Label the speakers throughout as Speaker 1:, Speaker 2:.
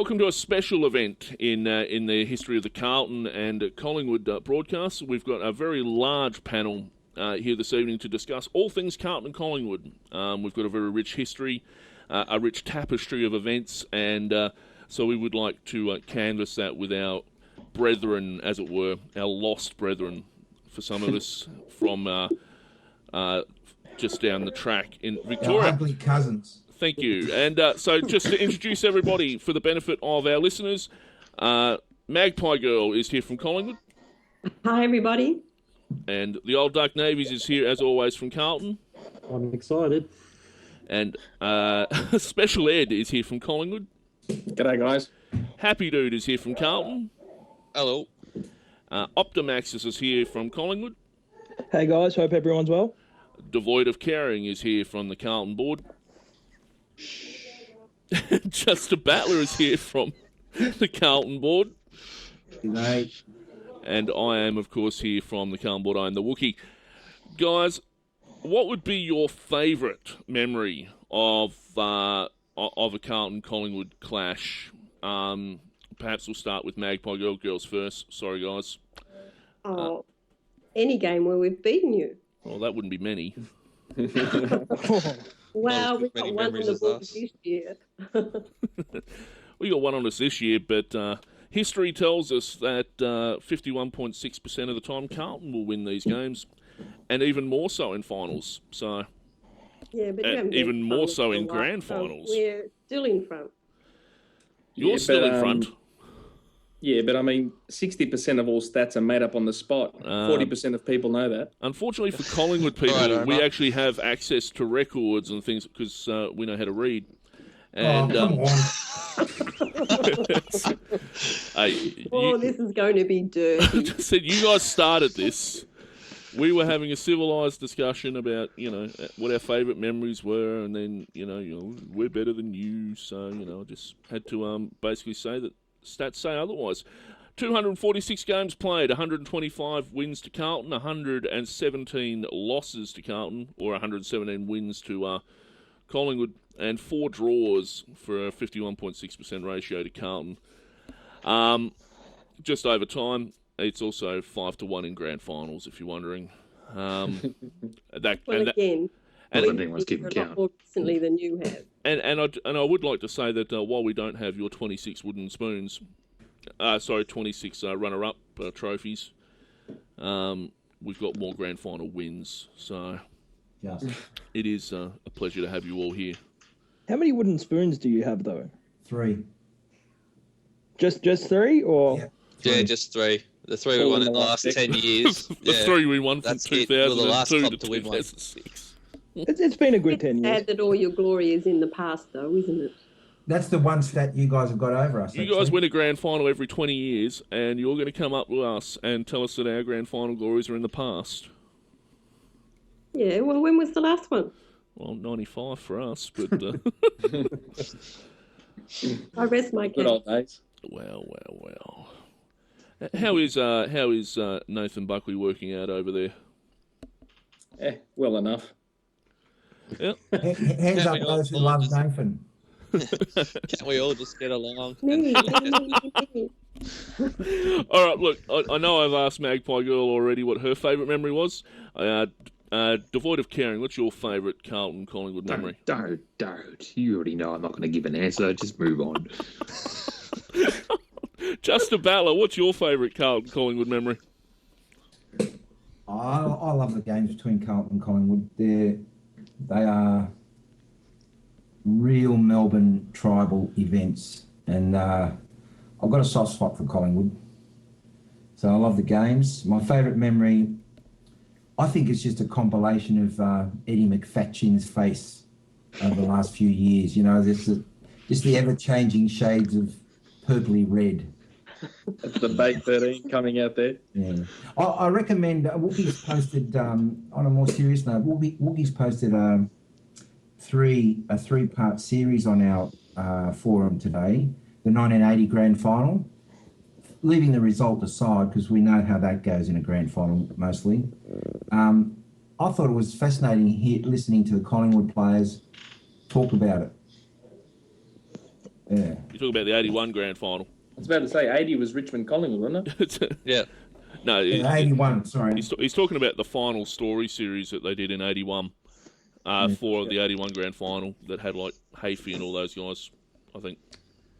Speaker 1: welcome to a special event in the history of the Carlton and Collingwood broadcasts. We've got a very large panel here this evening to discuss all things Carlton and Collingwood. We've got a very rich history, a rich tapestry of events, and so we would like to canvass that with our brethren, as it were, our lost brethren, for some of us, from just down the track in Victoria.
Speaker 2: Our ugly cousins.
Speaker 1: Thank you. And so just to introduce everybody for the benefit of our listeners, Magpie Girl is here from Collingwood.
Speaker 3: Hi, everybody.
Speaker 1: And the Old Duck Navies is here, as always, from Carlton.
Speaker 4: I'm excited.
Speaker 1: And Shpeshal Ed is here from Collingwood.
Speaker 4: G'day, guys.
Speaker 1: Happydude is here from Carlton.
Speaker 5: Hello.
Speaker 1: Optimax is here from Collingwood.
Speaker 6: Hey, guys. Hope everyone's well.
Speaker 1: DevoidOfCaring is here from the Carlton board. JustaBattler is here from the Carlton board.
Speaker 2: G'day.
Speaker 1: And I am, of course, here from the Carlton board. I am the Wookie. Guys, what would be your favourite memory of a Carlton-Collingwood clash? Perhaps we'll start with Magpie Girl. Girls first. Sorry, guys.
Speaker 3: Any game where we've beaten you.
Speaker 1: Well, that wouldn't be many.
Speaker 3: Wow, we've got one on the board this year.
Speaker 1: We got one on us this year, but history tells us that 51.6% of the time Carlton will win these games, and even more so in finals. So,
Speaker 3: yeah, but
Speaker 1: even more so in grand finals.
Speaker 3: We're still in front.
Speaker 1: You're still in front.
Speaker 4: Yeah, but I mean, 60% of all stats are made up on the spot. 40% of people know that.
Speaker 1: Unfortunately for Collingwood people, we actually have access to records and things because we know how to read. And,
Speaker 2: come on.
Speaker 3: This is going to be dirty.
Speaker 1: I just said, you guys started this. We were having a civilised discussion about, what our favourite memories were, and then, we're better than you. So, I just had to basically say that stats say otherwise. 246 games played, 125 wins to Carlton, 117 losses to Carlton, or 117 wins to Collingwood, and 4 draws for a 51.6% ratio to Carlton. Just over time, it's also 5-1 in grand finals, if you're wondering.
Speaker 3: Again,
Speaker 4: and anyone's keeping count.
Speaker 3: More recently than you have.
Speaker 1: And I would like to say that while we don't have your 26 wooden spoons, 26 runner-up trophies, we've got more grand final wins. So it is a pleasure to have you all here.
Speaker 6: How many wooden spoons do you have, though?
Speaker 2: 3.
Speaker 6: Just 3, or?
Speaker 5: Yeah, just 3. The 3 we won in the last 10 years.
Speaker 1: The 3 we won from 2002 to 2006.
Speaker 6: It's been a good 10 years.
Speaker 3: Sad that all your glory is in the past, though, isn't it?
Speaker 2: That's the one stat you guys have got over us.
Speaker 1: You guys win a grand final every 20 years, and you're going to come up with us and tell us that our grand final glories are in the past.
Speaker 3: Yeah, well, when was the last one?
Speaker 1: Well, 95 for us, but...
Speaker 3: I rest my case.
Speaker 4: Good old days.
Speaker 1: Well. How is Nathan Buckley working out over there?
Speaker 4: Well enough.
Speaker 1: Yeah.
Speaker 2: Hands up those who love Nathan.
Speaker 5: Can't we all just get along?
Speaker 3: Me.
Speaker 1: All right, look, I know I've asked Magpie Girl already what her favourite memory was. Devoid of Caring, what's your favourite Carlton Collingwood memory?
Speaker 7: Don't. You already know I'm not going to give an answer. Just move on.
Speaker 1: JustaBattler, what's your favourite Carlton Collingwood memory?
Speaker 2: I love the games between Carlton and Collingwood. They are real Melbourne tribal events, and I've got a soft spot for Collingwood. So I love the games. My favourite memory, I think it's just a compilation of Eddie McFadden's face over the last few years. There's just the ever-changing shades of purpley red.
Speaker 4: That's the Bake 13 coming out there.
Speaker 2: Yeah, I recommend Wookie's posted on a more serious note. Wookie's posted a 3-part series on our forum today, the 1980 grand final. Leaving the result aside, because we know how that goes in a grand final mostly. I thought it was fascinating listening to the Collingwood players talk about it. Yeah.
Speaker 1: You talk about the 81 grand final.
Speaker 4: I was about to say 80 was Richmond Collingwood, wasn't it?
Speaker 5: Yeah.
Speaker 1: No,
Speaker 2: 81, sorry.
Speaker 1: He's talking about the final story series that they did in 81 for the 81 grand final that had like Hafey and all those guys, I think.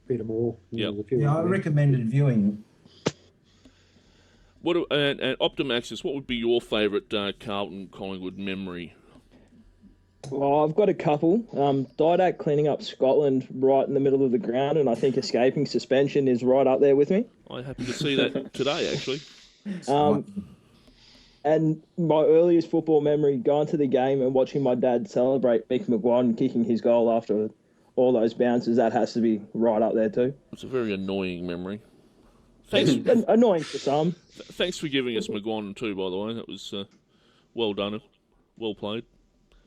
Speaker 8: Bit more.
Speaker 1: Yeah.
Speaker 2: I recommended viewing.
Speaker 1: And Optimaxis, what would be your favourite Carlton Collingwood memory?
Speaker 6: Well, I've got a couple. Didac cleaning up Scotland right in the middle of the ground, and I think escaping suspension is right up there with me.
Speaker 1: I'm happy to see that today, actually.
Speaker 6: And my earliest football memory, going to the game and watching my dad celebrate Mick McGuan kicking his goal after all those bounces, that has to be right up there too.
Speaker 1: It's a very annoying memory. Thanks.
Speaker 6: Annoying for some.
Speaker 1: Thanks for giving us McGuan too, by the way. That was well done, well played.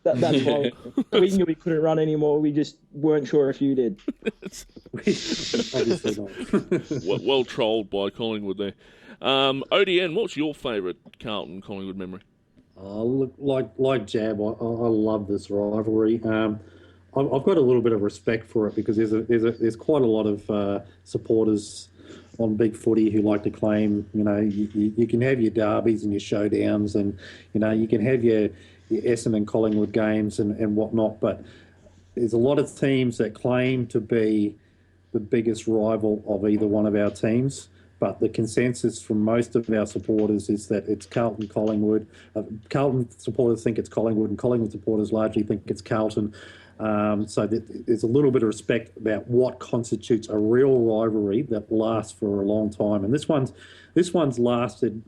Speaker 6: That's why we knew we couldn't run anymore. We just weren't sure if you did.
Speaker 8: Obviously not.
Speaker 1: Well trolled by Collingwood there. ODN, what's your favourite Carlton Collingwood memory?
Speaker 8: Look, like Jab, I love this rivalry. I've got a little bit of respect for it because there's quite a lot of supporters on Big Footy who like to claim, you can have your derbies and your showdowns, and you can have your Essendon Collingwood games and whatnot, but there's a lot of teams that claim to be the biggest rival of either one of our teams. But the consensus from most of our supporters is that it's Carlton Collingwood. Carlton supporters think it's Collingwood, and Collingwood supporters largely think it's Carlton. So there's a little bit of respect about what constitutes a real rivalry that lasts for a long time. And this one's lasted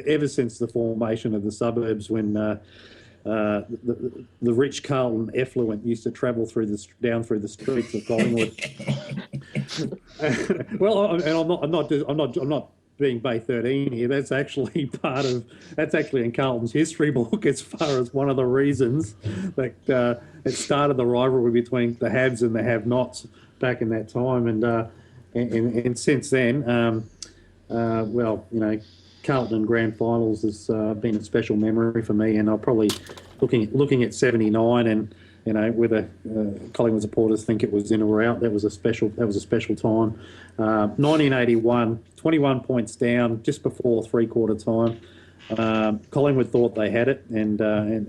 Speaker 8: ever since the formation of the suburbs, when the rich Carlton effluent used to travel down through the streets of Collingwood. Well, and I'm not being Bay 13 here. That's actually in Carlton's history book as far as one of the reasons that it started the rivalry between the haves and the have-nots back in that time, and since then, Carlton and grand finals has been a special memory for me, and I'll probably looking at 79 and whether Collingwood supporters think it was in or out. That was a special time. 1981, 21 points down just before three-quarter time. Collingwood thought they had it, and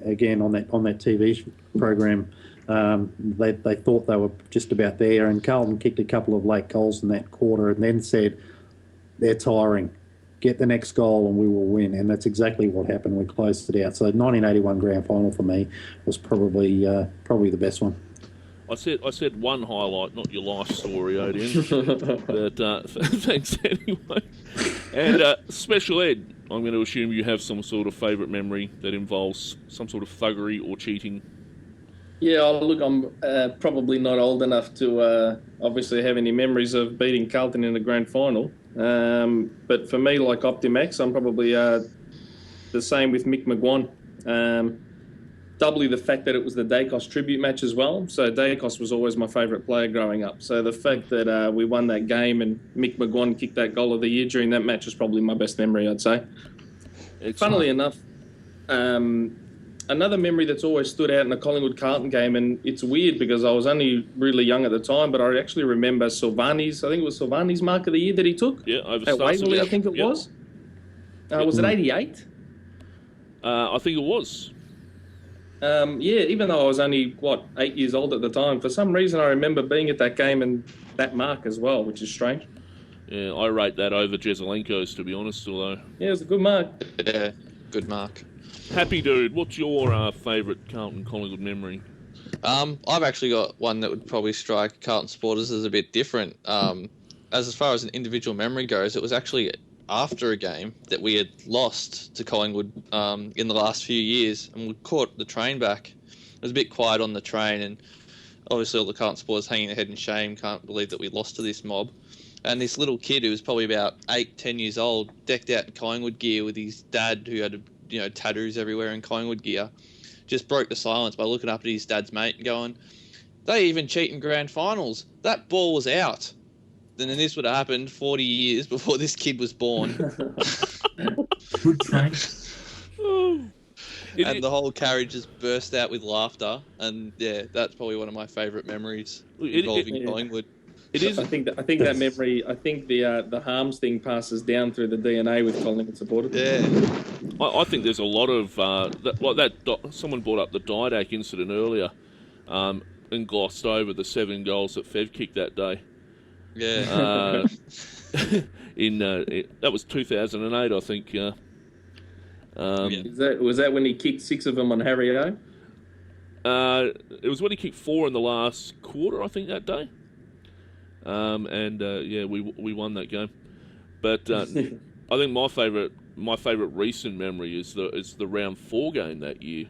Speaker 8: again on that TV program, they thought they were just about there, and Carlton kicked a couple of late goals in that quarter, and then said, "They're tiring. Get the next goal and we will win." And that's exactly what happened. We closed it out. So 1981 grand final for me was probably the best one.
Speaker 1: I said one highlight, not your life story, Odin. But thanks anyway. And Shpeshal Ed, I'm going to assume you have some sort of favourite memory that involves some sort of thuggery or cheating.
Speaker 4: Yeah, look, I'm probably not old enough to obviously have any memories of beating Carlton in the grand final. But for me, like Optimax, I'm probably the same with Mick McGuan. Doubly the fact that it was the Dacos tribute match as well. So Dacos was always my favourite player growing up. So the fact that we won that game and Mick McGuan kicked that goal of the year during that match was probably my best memory, I'd say. Funnily enough, another memory that's always stood out in a Collingwood-Carlton game, and it's weird because I was only really young at the time, but I actually remember Silvani's mark of the year that he took.
Speaker 1: Yeah, over
Speaker 4: at Waverley, I think it was. Was it 88?
Speaker 1: I think it was.
Speaker 4: Even though I was only, 8 years old at the time, for some reason I remember being at that game and that mark as well, which is strange.
Speaker 1: Yeah, I rate that over Jezelenko's, to be honest, although...
Speaker 4: Yeah, it was a good mark.
Speaker 5: Yeah, good mark.
Speaker 1: Happy dude, what's your favourite Carlton Collingwood memory?
Speaker 5: I've actually got one that would probably strike Carlton supporters as a bit different. As far as an individual memory goes, it was actually after a game that we had lost to Collingwood in the last few years, and we caught the train back. It was a bit quiet on the train, and obviously all the Carlton supporters hanging their head in shame, can't believe that we lost to this mob. And this little kid who was probably about 8-10 years old, decked out in Collingwood gear with his dad who had tattoos everywhere in Collingwood gear, just broke the silence by looking up at his dad's mate and going, "They even cheat in grand finals. That ball was out." Then this would have happened 40 years before this kid was born.
Speaker 2: Good train.
Speaker 5: And the whole carriage just burst out with laughter. And yeah, that's probably one of my favourite memories involving Collingwood.
Speaker 1: It is.
Speaker 4: I think that memory. I think the harms thing passes down through the DNA with Collingwood supporters.
Speaker 5: Yeah.
Speaker 1: I think there's a lot of someone brought up the Didac incident earlier, and glossed over the 7 goals that Fev kicked that day.
Speaker 5: Yeah.
Speaker 1: That was 2008, I think.
Speaker 4: Was that when he kicked 6 of them on Harry O?
Speaker 1: It was when he kicked 4 in the last quarter, I think, that day. We won that game. But I think my favourite recent memory is the round 4 game that year.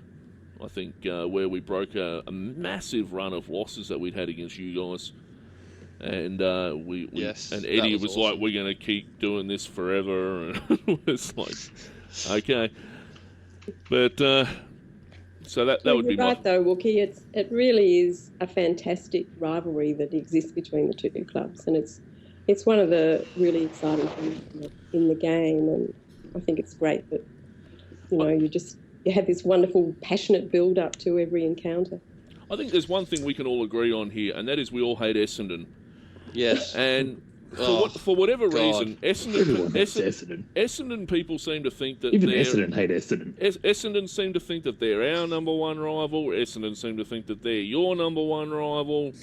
Speaker 1: I think where we broke a massive run of losses that we'd had against you guys, and and Eddie was awesome. Like, "We're going to keep doing this forever," and it was like, okay, but so that would be
Speaker 3: right though, Wookie. It really is a fantastic rivalry that exists between the 2 clubs, and it's one of the really exciting things in the game, and I think it's great that you have this wonderful, passionate build-up to every encounter.
Speaker 1: I think there's one thing we can all agree on here, and that is we all hate Essendon.
Speaker 5: Yes.
Speaker 1: And for whatever reason, Essendon people seem to think that
Speaker 7: even Essendon hate Essendon.
Speaker 1: Essendon seem to think that they're our number one rival. Essendon seem to think that they're your number one rival.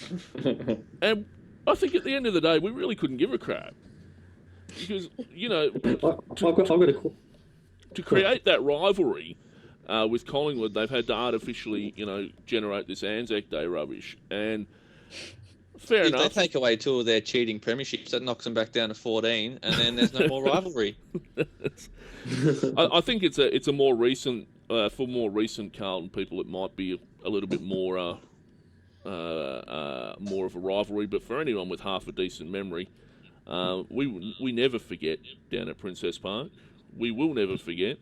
Speaker 1: And I think at the end of the day, we really couldn't give a crap. Because, to create that rivalry with Collingwood, they've had to artificially, generate this Anzac Day rubbish. And fair enough.
Speaker 5: If they take away 2 of their cheating premierships, that knocks them back down to 14, and then there's no more rivalry.
Speaker 1: I think it's a more recent, for more recent Carlton people, it might be a little bit more of a rivalry. But for anyone with half a decent memory, we never forget down at Princess Park. We will never forget.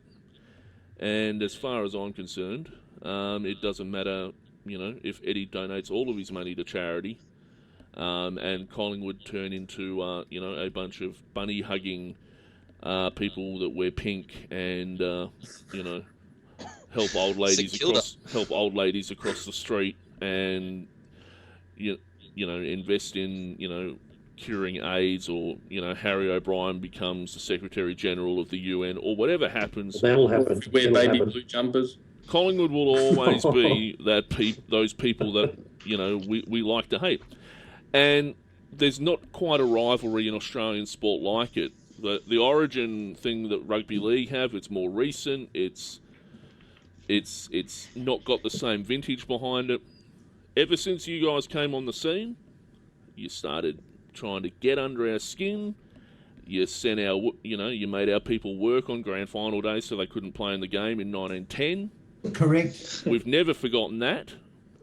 Speaker 1: And as far as I'm concerned, it doesn't matter, if Eddie donates all of his money to charity, and Collingwood turn into, a bunch of bunny-hugging people that wear pink and, help old ladies across the street and, invest in, curing AIDS, or Harry O'Brien becomes the Secretary General of the UN, or whatever happens.
Speaker 8: That'll happen.
Speaker 4: Wear baby blue jumpers.
Speaker 1: Collingwood will always be those people that we like to hate, and there's not quite a rivalry in Australian sport like it. The origin thing that rugby league have, it's more recent. It's not got the same vintage behind it. Ever since you guys came on the scene, you started trying to get under our skin. You you made our people work on grand final day so they couldn't play in the game in 1910.
Speaker 2: Correct.
Speaker 1: We've never forgotten that.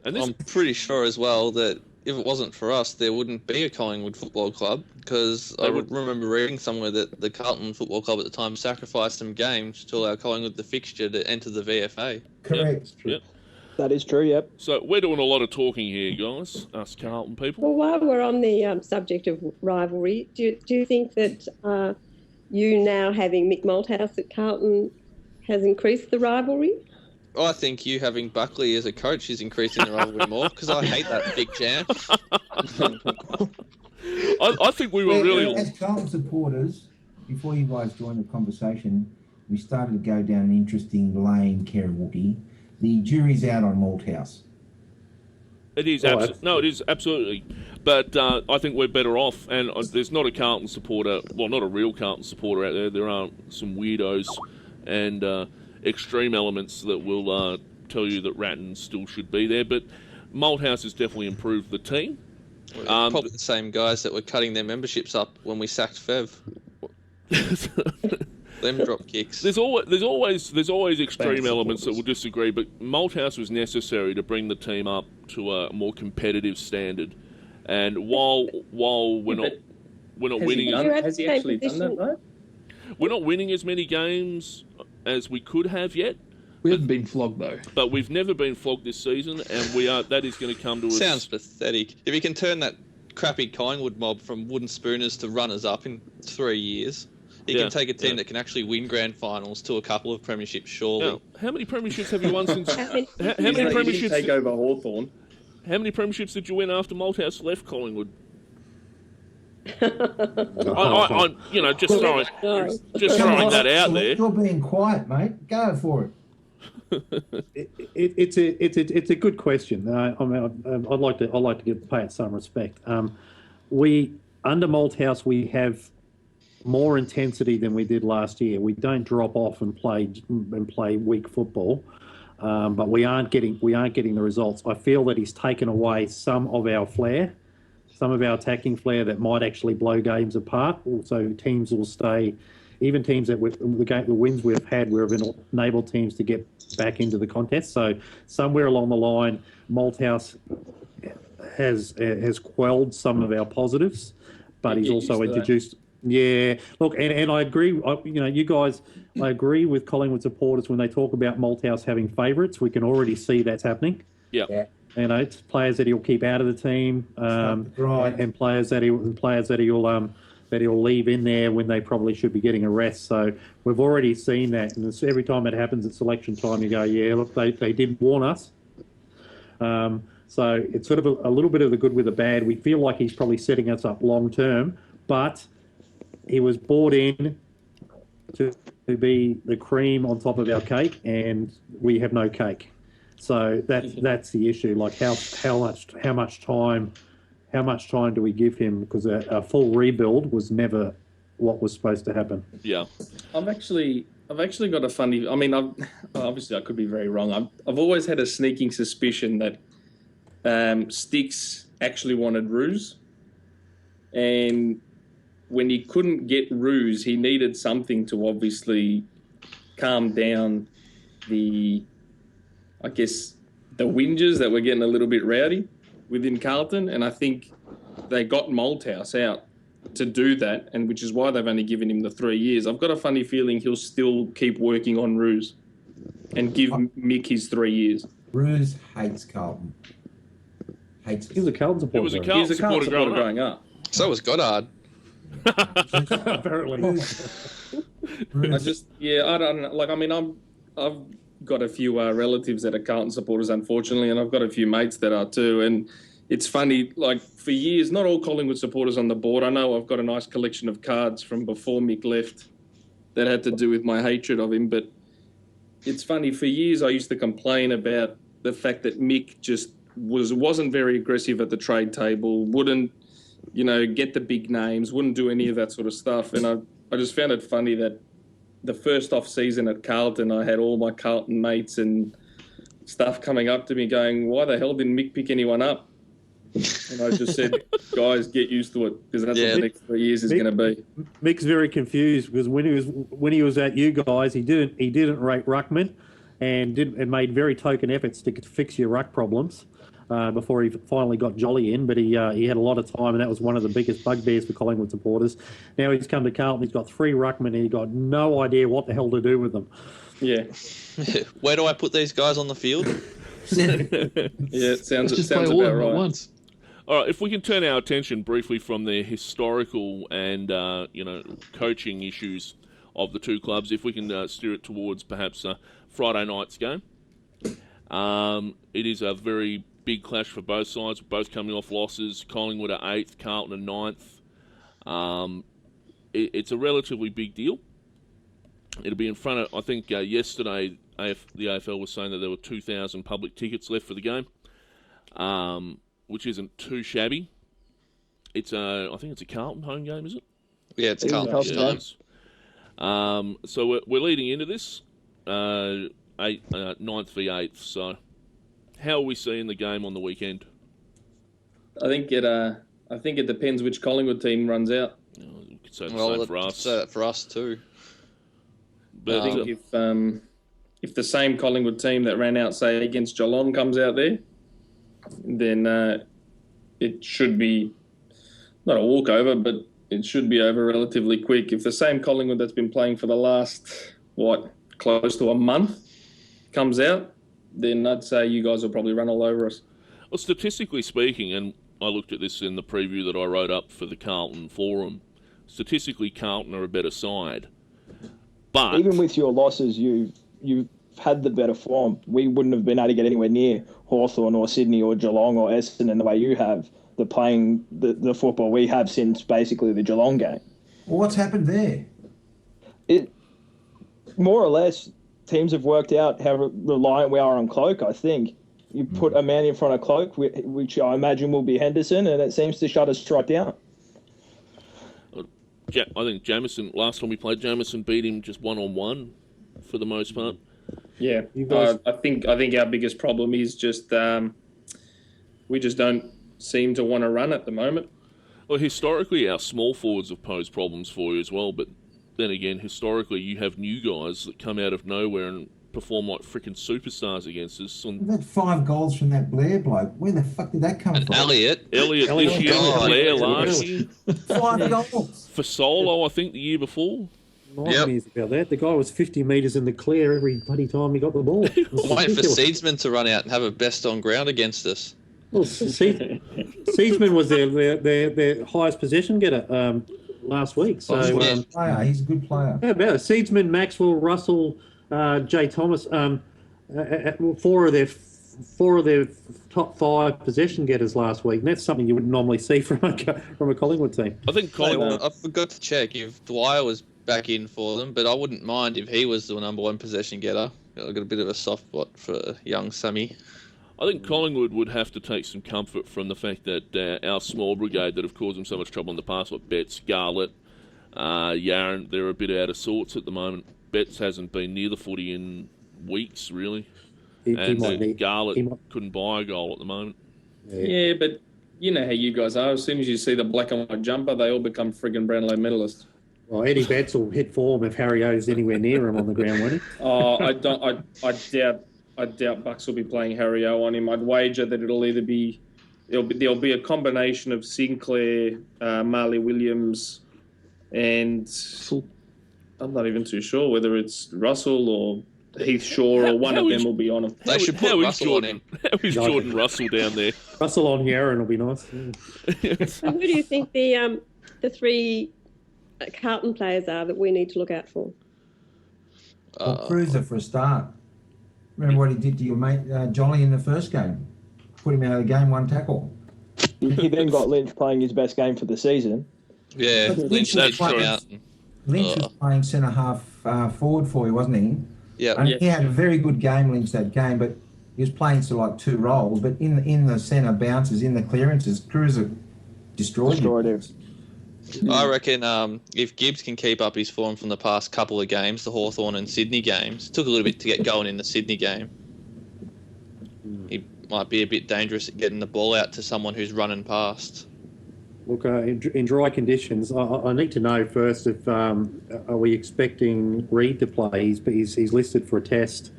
Speaker 1: And
Speaker 5: I'm pretty sure as well that if it wasn't for us, there wouldn't be a Collingwood Football Club, because I remember reading somewhere that the Carlton Football Club at the time sacrificed some games to allow Collingwood the fixture to enter the VFA.
Speaker 2: Correct.
Speaker 1: Yep.
Speaker 6: That is true, yep.
Speaker 1: So we're doing a lot of talking here, guys, us Carlton people.
Speaker 3: Well, while we're on the subject of rivalry, do you think that you now having Mick Malthouse at Carlton has increased the rivalry?
Speaker 5: I think you having Buckley as a coach is increasing the rivalry more, because I hate that big jam.
Speaker 1: I think we were really...
Speaker 2: As Carlton supporters, before you guys joined the conversation, we started to go down an interesting lane, Wookie. The jury's out on Malthouse.
Speaker 1: It is it is absolutely. But I think we're better off. And there's not a Carlton supporter, well, not a real Carlton supporter out there. There are some weirdos and extreme elements that will tell you that Ratton still should be there. But Malthouse has definitely improved the team.
Speaker 5: Probably the same guys that were cutting their memberships up when we sacked Fev. Them drop kicks.
Speaker 1: There's always extreme elements that will disagree, but Malthouse was necessary to bring the team up to a more competitive standard. And while we're not winning,
Speaker 4: has he actually done that though?
Speaker 1: We're not winning as many games as we could have yet.
Speaker 7: We haven't been flogged though.
Speaker 1: But we've never been flogged this season, and that is going to come to us.
Speaker 5: Sounds pathetic. If you can turn that crappy Collingwood mob from wooden spooners to runners up in 3 years. You can take a team that can actually win grand finals to a couple of premierships, surely.
Speaker 1: Now, how many premierships have you won since? how many
Speaker 4: premierships? Take over Hawthorn.
Speaker 1: How many premierships did you win after Malthouse left Collingwood? I'm just throwing that out there.
Speaker 2: You're being quiet, mate. Go for it.
Speaker 8: It's a good question. I'd like to pay it some respect. We under Malthouse we have more intensity than we did last year. We don't drop off and play weak football, but we aren't getting the results. I feel that he's taken away some of our flair, some of our attacking flair that might actually blow games apart. Also, teams will stay. Even teams the wins we've had, we've enabled teams to get back into the contest. So somewhere along the line, Malthouse has quelled some of our positives, but he's also introduced. Yeah, look, and I agree. You guys, I agree with Collingwood supporters when they talk about Malthouse having favourites. We can already see that's happening.
Speaker 1: Yeah.
Speaker 8: It's players that he'll keep out of the team, and players that he'll leave in there when they probably should be getting a rest. So we've already seen that, and every time it happens at selection time, you go, yeah, look, they did warn us. So it's sort of a little bit of the good with the bad. We feel like he's probably setting us up long term, but he was brought in to be the cream on top of our cake, and we have no cake. So that's the issue. Like how much time do we give him? Because a full rebuild was never what was supposed to happen.
Speaker 1: Yeah,
Speaker 4: I've actually got a funny. I mean, obviously I could be very wrong. I've always had a sneaking suspicion that Sticks actually wanted Ruse, and when he couldn't get Ruse, he needed something to obviously calm down the whingers that were getting a little bit rowdy within Carlton, and I think they got Malthouse out to do that, and which is why they've only given him the 3 years. I've got a funny feeling he'll still keep working on Ruse and give Mick his 3 years.
Speaker 2: Ruse hates Carlton.
Speaker 8: He was a Carlton supporter.
Speaker 1: He was a Carlton supporter
Speaker 4: growing up.
Speaker 5: So was Goddard.
Speaker 8: Apparently.
Speaker 4: I don't know. Like, I mean, I've got a few relatives that are Carlton supporters, unfortunately, and I've got a few mates that are too. And it's funny, like, for years, not all Collingwood supporters on the board. I know I've got a nice collection of cards from before Mick left that had to do with my hatred of him. But it's funny, for years I used to complain about the fact that Mick just wasn't very aggressive at the trade table, wouldn't, get the big names, wouldn't do any of that sort of stuff. And I just found it funny that the first off season at Carlton, I had all my Carlton mates and stuff coming up to me going, why the hell didn't Mick pick anyone up? And I just said, guys, get used to it, because that's what the next 3 years is going to be.
Speaker 8: Mick's very confused because when he was at you guys, he didn't rate ruckman and made very token efforts to fix your ruck problems before he finally got Jolly in. But he had a lot of time, and that was one of the biggest bugbears for Collingwood supporters. Now he's come to Carlton, he's got 3 ruckmen, and he's got no idea what the hell to do with them.
Speaker 4: Yeah.
Speaker 5: Where do I put these guys on the field?
Speaker 4: It sounds
Speaker 7: play all
Speaker 4: about
Speaker 7: of them
Speaker 4: right.
Speaker 7: at once.
Speaker 1: All right, if we can turn our attention briefly from the historical and coaching issues of the two clubs, if we can steer it towards perhaps Friday night's game. It is a very big clash for both sides, both coming off losses. Collingwood are 8th, Carlton are 9th. It's a relatively big deal. It'll be in front of, I think yesterday the AFL was saying that there were 2,000 public tickets left for the game. Which isn't too shabby. I think it's a Carlton home game, is it?
Speaker 5: Yeah, it's Carlton.
Speaker 1: So we're leading into this 9th v 8th. So how are we seeing the game on the weekend?
Speaker 4: I think it depends which Collingwood team runs out.
Speaker 1: You could say the same for us.
Speaker 5: Say that for us too.
Speaker 1: But
Speaker 4: I think if the same Collingwood team that ran out, say, against Geelong comes out there, then it should be not a walkover, but it should be over relatively quick. If the same Collingwood that's been playing for the last, close to a month comes out, then I'd say you guys will probably run all over us.
Speaker 1: Well, statistically speaking, and I looked at this in the preview that I wrote up for the Carlton forum, statistically Carlton are a better side. But
Speaker 6: even with your losses, you've had the better form. We wouldn't have been able to get anywhere near Hawthorn or Sydney or Geelong or Essendon the way you have. the playing the football we have since basically the Geelong game.
Speaker 2: Well, what's happened there?
Speaker 6: It more or less teams have worked out how reliant we are on Cloak. I think you put a man in front of Cloak, which I imagine will be Henderson, and it seems to shut us right down.
Speaker 1: I think Jamison, last time we played, Jamison beat him just one-on-one for the most part.
Speaker 4: Yeah, I think our biggest problem is just we just don't seem to want to run at the moment.
Speaker 1: Well, historically, our small forwards have posed problems for you as well, but then again, historically, you have new guys that come out of nowhere and perform like freaking superstars against us.
Speaker 2: We've had 5 goals from that Blair bloke. Where the fuck did that come from?
Speaker 1: Elliot this year, Blair last year.
Speaker 2: 5 goals.
Speaker 1: For Solo, I think, the year before.
Speaker 8: Years about that. The guy was 50 metres in the clear every bloody time he got the ball.
Speaker 5: Waiting for Seedsman to run out and have a best on ground against us.
Speaker 8: Well, Seedsman was their highest possession getter last week. So
Speaker 2: he's a good player.
Speaker 8: How about it? Seedsman, Maxwell, Russell, Jay Thomas, 4 of their top 5 possession getters last week. And that's something you wouldn't normally see from a Collingwood team.
Speaker 1: I think
Speaker 5: I forgot to check if Dwyer was back in for them, but I wouldn't mind if he was the number 1 possession getter. I've got a bit of a soft spot for young Sammy.
Speaker 1: I think Collingwood would have to take some comfort from the fact that our small brigade that have caused them so much trouble in the past, like Betts, Garlett, Yaron, they're a bit out of sorts at the moment. Betts hasn't been near the footy in weeks, really. Garlett couldn't buy a goal at the moment.
Speaker 4: Yeah, but you know how you guys are. As soon as you see the black and white jumper, they all become friggin' Brownlow medalists.
Speaker 8: Well, Eddie Betts will hit form if Harry O's anywhere near him on the ground, won't he?
Speaker 4: Oh, I doubt Bucks will be playing Harry O on him. I'd wager that there'll be a combination of Sinclair, Marley Williams, and I'm not even too sure whether it's Russell or Heath Shaw or one of them will be on him.
Speaker 5: They should put Russell on him.
Speaker 1: How is Jordan Russell down there?
Speaker 8: Russell on Yaron will be nice.
Speaker 3: So who do you think the 3 Carlton players are that we need to look out for?
Speaker 2: Well, Cruiser for a start. Remember what he did to your mate Jolly in the first game? Put him out of the game, 1 tackle.
Speaker 6: He then got Lynch playing his best game for the season.
Speaker 5: Yeah, Lynch was
Speaker 2: playing centre-half forward for you, wasn't he?
Speaker 5: Yeah.
Speaker 2: And he had a very good game, Lynch, that game, but he was playing to like 2 roles. But in the centre bounces, in the clearances, Cruiser destroyed him.
Speaker 5: I reckon if Gibbs can keep up his form from the past couple of games, the Hawthorn and Sydney games, it took a little bit to get going in the Sydney game. He might be a bit dangerous at getting the ball out to someone who's running past.
Speaker 8: Look, in dry conditions, I need to know first if are we expecting Reid to play? He's listed for a test.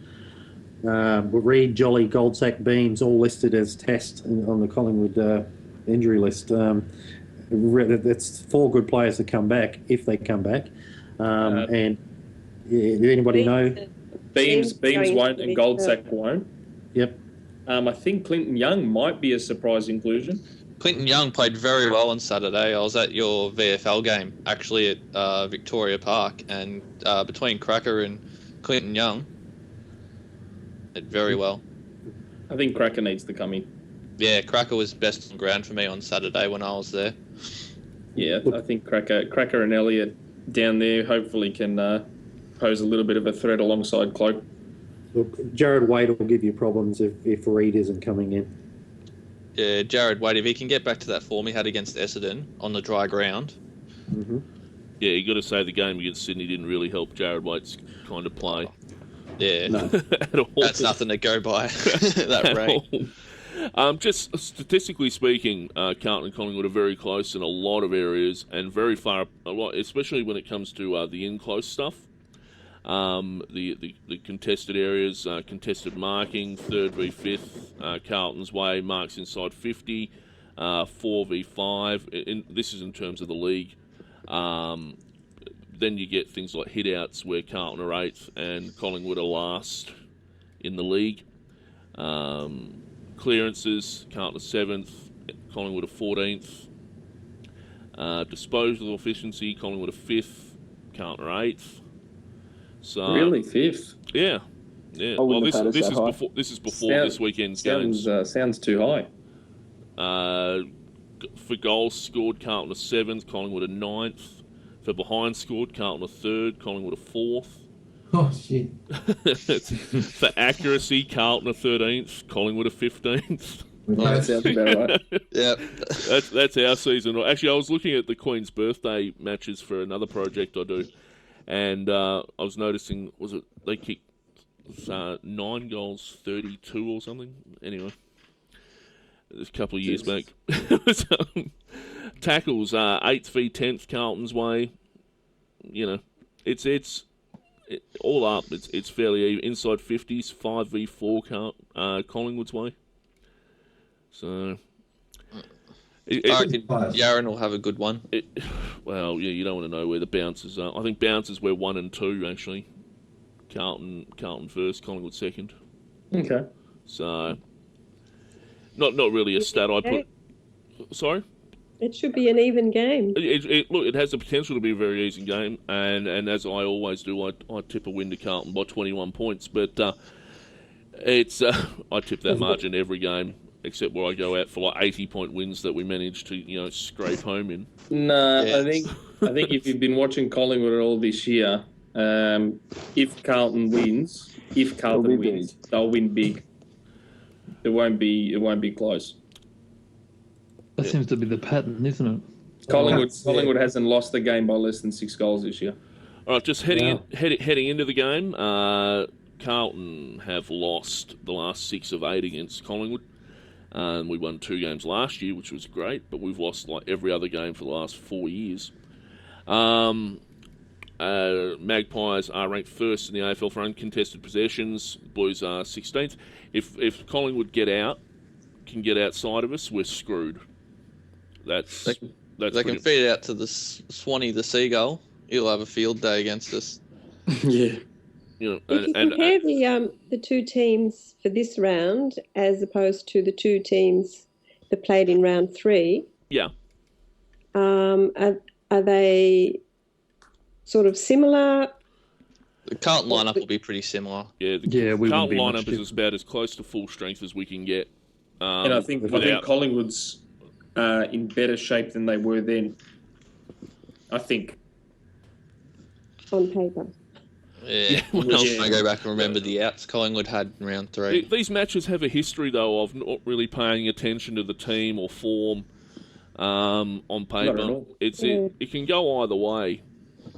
Speaker 8: Reid, Jolly, Goldsack, Beams all listed as test on the Collingwood injury list. That's 4 good players that come back if they come back. And did anybody know?
Speaker 4: Beams won't and Goldsack won't.
Speaker 8: Yep.
Speaker 4: I think Clinton Young might be a surprise inclusion.
Speaker 5: Clinton Young played very well on Saturday. I was at your VFL game, actually, at Victoria Park, and between Cracker and Clinton Young, did very well.
Speaker 4: I think Cracker needs to come in.
Speaker 5: Yeah, Cracker was best on ground for me on Saturday when I was there.
Speaker 4: Yeah, I think Cracker and Elliot down there hopefully can pose a little bit of a threat alongside Cloak.
Speaker 8: Look, Jared Wade will give you problems if Reid isn't coming in.
Speaker 5: Yeah, Jared Wade, if he can get back to that form he had against Essendon on the dry ground.
Speaker 8: Mm-hmm.
Speaker 1: Yeah, you got to say the game against Sydney didn't really help Jared Wade's kind of play.
Speaker 5: Yeah,
Speaker 8: no.
Speaker 1: At all.
Speaker 5: That's nothing to go by. That rate.
Speaker 1: Just statistically speaking, Carlton and Collingwood are very close in a lot of areas and very far, especially when it comes to the in-close stuff. The contested areas, contested marking, 3rd v 5th, Carlton's way, marks inside 50, 4 v 5. This is in terms of the league. Then you get things like hit-outs where Carlton are 8th and Collingwood are last in the league. Clearances, Carlton are 7th, Collingwood are 14th. Disposal efficiency, Collingwood are 5th, Carlton are 8th. So,
Speaker 4: really, 5th?
Speaker 1: Yeah. Well, this is before this weekend's games.
Speaker 4: Sounds too high.
Speaker 1: For goals scored, Carlton a 7th, Collingwood a 9th. For behind scored, Carlton a 3rd, Collingwood a 4th.
Speaker 2: Oh, shit.
Speaker 1: For accuracy, Carlton a 13th, Collingwood a 15th.
Speaker 4: That sounds about right.
Speaker 5: Yeah.
Speaker 1: That's our season. Actually, I was looking at the Queen's birthday matches for another project I do, and I was noticing, they kicked 9 goals, 32 or something? Anyway, it was a couple of years back. Tackles, 8th v 10th Carlton's way. You know, it's all up. It's fairly even. Inside 50s, 5 v 4 Collingwood's way. So,
Speaker 5: I reckon Yaron will have a good one.
Speaker 1: Well, yeah, you don't want to know where the bounces are. I think bounces were 1 and 2 actually. Carlton first, Collingwood second.
Speaker 4: Okay.
Speaker 1: So, not really a stat I put. Sorry.
Speaker 3: It should be an even game.
Speaker 1: Look, it has the potential to be a very easy game, and as I always do, I tip a win to Carlton by 21 points. But I tip that margin every game, except where I go out for like 80-point wins that we manage to scrape home in.
Speaker 4: No, yeah. I think if you've been watching Collingwood all this year, if Carlton wins, they'll win big. It won't be close.
Speaker 7: That seems to be the pattern, isn't it?
Speaker 4: Collingwood hasn't lost the game by less than 6 goals this year.
Speaker 1: All right, just heading into the game, Carlton have lost the last 6 of 8 against Collingwood. We won 2 games last year, which was great, but we've lost like every other game for the last 4 years. Magpies are ranked first in the AFL for uncontested possessions. Blues are 16th. If Collingwood can get outside of us, we're screwed.
Speaker 5: They can feed it out to the Swanee, the Seagull. He'll have a field day against us.
Speaker 4: Yeah.
Speaker 3: If you compare the 2 teams for this round as opposed to the 2 teams that played in round 3,
Speaker 1: yeah,
Speaker 3: are they sort of similar?
Speaker 5: The Carlton lineup will be pretty similar.
Speaker 1: Yeah, the Carlton lineup is about as close to full strength as we can get.
Speaker 4: And I think Collingwood's in better shape than they were then. I think.
Speaker 3: On paper.
Speaker 5: Yeah, I go back and remember the outs Collingwood had in round 3.
Speaker 1: These matches have a history, though, of not really paying attention to the team or form on paper.
Speaker 4: Not at all.
Speaker 1: It can go either way.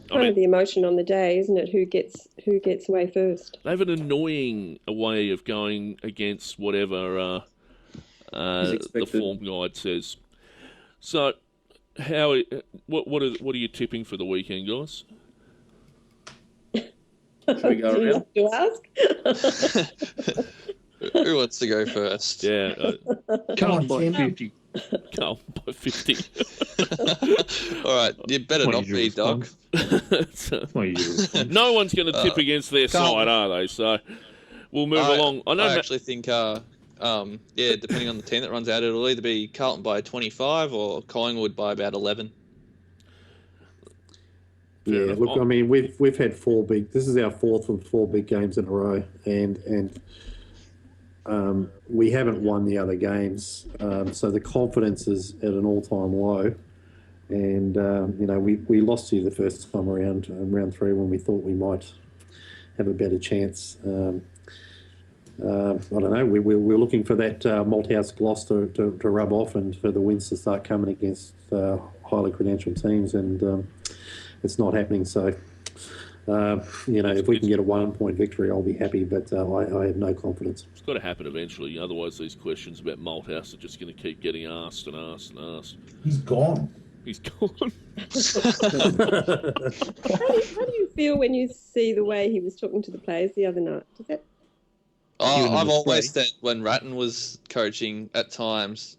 Speaker 3: Kind of the emotion on the day, isn't it? Who gets away first?
Speaker 1: They have an annoying way of going against whatever the form guide says. So, what are you tipping for the weekend, guys?
Speaker 4: Should we go around?
Speaker 3: Do you ask?
Speaker 5: Who wants to go first?
Speaker 1: Yeah.
Speaker 7: Carlton by 50.
Speaker 1: Carlton by 50.
Speaker 5: All right, you better not be, Doc.
Speaker 1: No one's going to tip against their side, are they? So we'll move along.
Speaker 5: I actually think, depending on the team that runs out, it'll either be Carlton by 25 or Collingwood by about 11.
Speaker 8: Yeah, look, I mean, we've had 4 big. This is our 4th of 4 big games in a row, and we haven't won the other games, so the confidence is at an all-time low. And we lost you the first time around, round 3, when we thought we might have a better chance. I don't know. We're looking for that Malthouse gloss to rub off, and for the wins to start coming against highly credentialed teams, and it's not happening. So, if we can get a 1-point victory, I'll be happy, but I have no confidence.
Speaker 1: It's got to happen eventually. Otherwise, these questions about Malthouse are just going to keep getting asked and asked and asked.
Speaker 2: He's gone.
Speaker 1: He's gone.
Speaker 3: How do you feel when you see the way he was talking to the players the other night? Does that...
Speaker 5: I've always said when Ratton was coaching at times,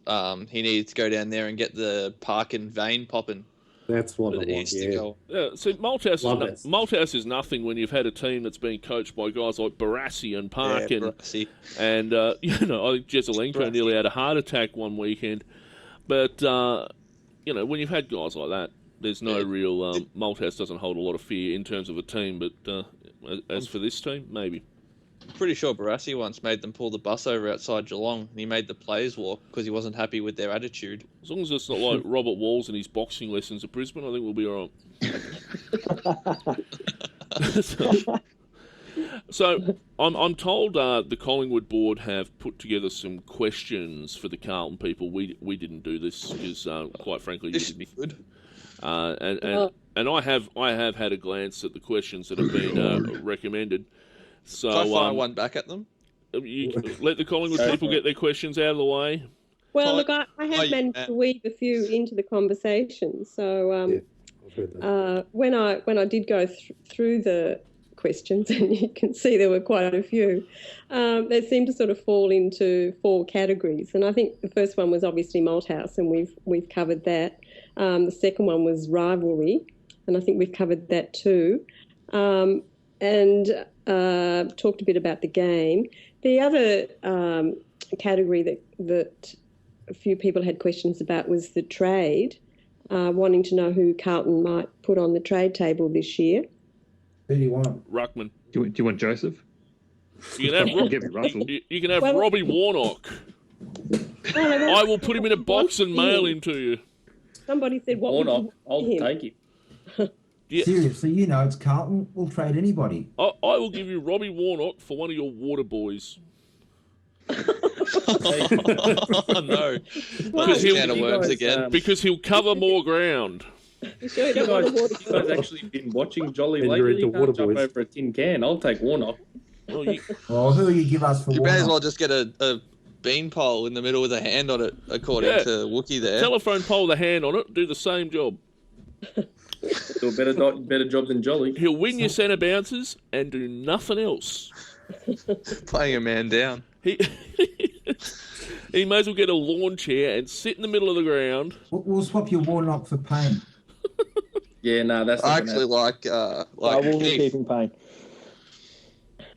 Speaker 5: he needed to go down there and get the park and vein popping.
Speaker 8: That's what it was,
Speaker 1: yeah. So Malthouse is nothing when you've had a team that's been coached by guys like Barassi and Parkin. And I think Jezelenko nearly had a heart attack one weekend. But, when you've had guys like that, there's no real... Malthouse doesn't hold a lot of fear in terms of a team, but as for this team, maybe.
Speaker 5: Pretty sure Barassi once made them pull the bus over outside Geelong, and he made the players walk because he wasn't happy with their attitude.
Speaker 1: As long as it's not like Robert Walls and his boxing lessons at Brisbane, I think we'll be all right. So I'm told the Collingwood board have put together some questions for the Carlton people. We didn't do this because, quite frankly,
Speaker 5: This should be good.
Speaker 1: and I have had a glance at the questions that have been recommended. So
Speaker 5: Can I fire one back at them?
Speaker 1: you let the Collingwood people get their questions out of the way.
Speaker 3: Well, look, I have managed to weave a few into the conversation. So when I did go through the questions, and you can see there were quite a few, they seem to sort of fall into 4 categories. And I think the first one was obviously Malthouse, and we've covered that. The second one was rivalry, and I think we've covered that too. And talked a bit about the game. The other category that a few people had questions about was the trade, wanting to know who Carlton might put on the trade table this year.
Speaker 2: Who do you want?
Speaker 1: Ruckman.
Speaker 7: Do you want Joseph?
Speaker 1: You can have
Speaker 7: Give me Russell.
Speaker 1: you can have Robbie Warnock. I will put him in a box and mail him to you.
Speaker 3: Somebody said, "What would you
Speaker 4: Warnock, I'll
Speaker 3: want him?"
Speaker 4: take him.
Speaker 1: Yeah.
Speaker 2: Seriously, it's Carlton. We'll trade anybody.
Speaker 1: I will give you Robbie Warnock for one of your water boys.
Speaker 5: Oh, no.
Speaker 1: Because he'll-
Speaker 5: Can of worms again.
Speaker 1: Because he'll cover more ground.
Speaker 3: You sure you
Speaker 4: You
Speaker 3: don't want
Speaker 4: guys,
Speaker 3: a water
Speaker 4: you guys actually been watching Jolly
Speaker 8: And you're
Speaker 4: lately?
Speaker 8: into
Speaker 4: You can't jump
Speaker 8: Waterboys.
Speaker 4: over a tin can. I'll take Warnock.
Speaker 1: Well, you,
Speaker 2: Well, who will you give us for
Speaker 5: You may as
Speaker 2: Warnock?
Speaker 5: well just get a beanpole in the middle with a hand on it, according
Speaker 1: Yeah.
Speaker 5: to Wookie there.
Speaker 1: telephone pole with a hand on it, do the same job.
Speaker 4: Do a better job than Jolly.
Speaker 1: He'll win your centre bounces and do nothing else.
Speaker 5: Playing a man down.
Speaker 1: He he may as well get a lawn chair and sit in the middle of the ground.
Speaker 2: We'll swap your Warnock for Payne.
Speaker 4: Yeah, no, that's
Speaker 5: I
Speaker 4: not
Speaker 5: actually like
Speaker 6: I will be
Speaker 5: Keith.
Speaker 6: keeping Payne.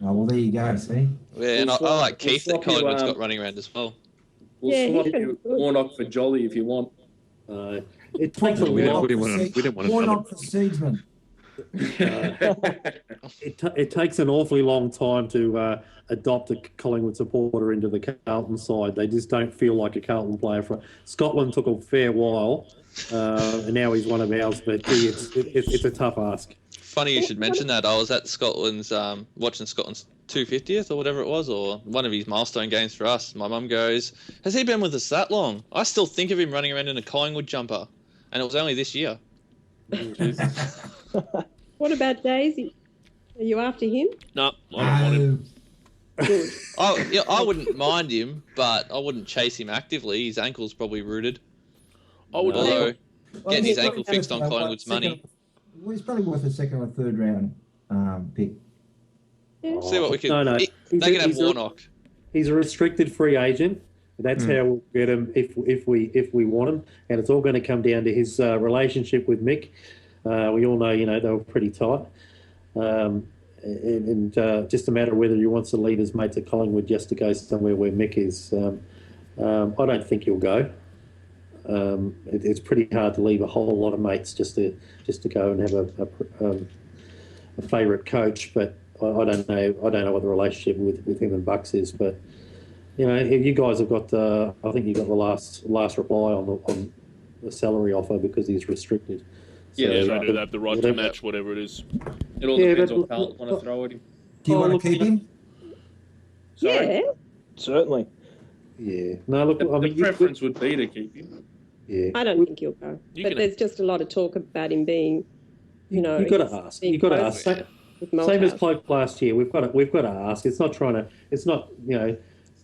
Speaker 2: Oh, well, there you go, see?
Speaker 5: Yeah, and
Speaker 4: We'll
Speaker 5: I like
Speaker 4: swap-
Speaker 5: Keith
Speaker 4: we'll
Speaker 5: that
Speaker 4: swap you,
Speaker 5: Collingwood's got running around as well.
Speaker 4: We'll
Speaker 3: Yeah,
Speaker 4: swap
Speaker 3: he's been
Speaker 4: you
Speaker 3: good.
Speaker 4: Warnock for Jolly if you want.
Speaker 8: It takes a
Speaker 7: We
Speaker 8: lot.
Speaker 7: didn't want another.
Speaker 2: Warnock for Seedsman.
Speaker 8: It takes an awfully long time to adopt a Collingwood supporter into the Carlton side. They just don't feel like a Carlton player. Scotland took a fair while, and now he's one of ours. But gee, it's a tough ask.
Speaker 5: Funny you should mention that. I was at Scotland's, watching Scotland's 250th or whatever it was, or one of his milestone games for us. My mum goes, "Has he been with us that long? I still think of him running around in a Collingwood jumper, and it was only this year."
Speaker 3: What about Daisy? Are you after him?
Speaker 1: No, I don't want him.
Speaker 3: Good.
Speaker 5: I wouldn't mind him, but I wouldn't chase him actively. His ankle's probably rooted.
Speaker 1: I would.
Speaker 5: Although,
Speaker 2: Well,
Speaker 5: getting his
Speaker 2: he's
Speaker 5: ankle
Speaker 2: probably
Speaker 5: fixed on
Speaker 2: worth,
Speaker 5: Collingwood's money.
Speaker 2: Well, he's probably worth a second or third round pick.
Speaker 3: Yeah.
Speaker 5: See what we can.
Speaker 8: No.
Speaker 5: They can have Warnock.
Speaker 8: He's a restricted free agent. That's how we'll get him if we want him, and it's all going to come down to his relationship with Mick. We all know, they were pretty tight, and just a matter of whether he wants to leave his mates at Collingwood just to go somewhere where Mick is. I don't think he'll go. It's pretty hard to leave a whole lot of mates just to go and have a favourite coach, but I don't know. I don't know what the relationship with him and Bucks is, but you guys have got. I think you got the last reply on the salary offer because he's restricted.
Speaker 4: Yeah,
Speaker 1: Yeah,
Speaker 4: that's
Speaker 1: they
Speaker 4: right.
Speaker 1: do have the right to match whatever it is.
Speaker 4: It all
Speaker 8: Yeah,
Speaker 4: depends
Speaker 8: but-
Speaker 4: on Carlton want to throw at him.
Speaker 2: Do you
Speaker 8: Oh,
Speaker 2: want
Speaker 8: look,
Speaker 2: to keep him?
Speaker 4: Sorry.
Speaker 3: Yeah.
Speaker 6: Certainly.
Speaker 8: Yeah. No, look.
Speaker 4: The,
Speaker 8: I mean,
Speaker 4: the preference would be to keep him.
Speaker 8: yeah.
Speaker 3: I don't think he'll go.
Speaker 1: You
Speaker 3: But
Speaker 1: can-
Speaker 3: there's just a lot of talk about him being,
Speaker 8: You got to
Speaker 3: he's
Speaker 8: ask.
Speaker 3: being
Speaker 8: You got to
Speaker 3: close
Speaker 8: ask.
Speaker 3: with
Speaker 8: Same as
Speaker 3: Malthouse.
Speaker 8: Cloak last year. We've got to ask. It's not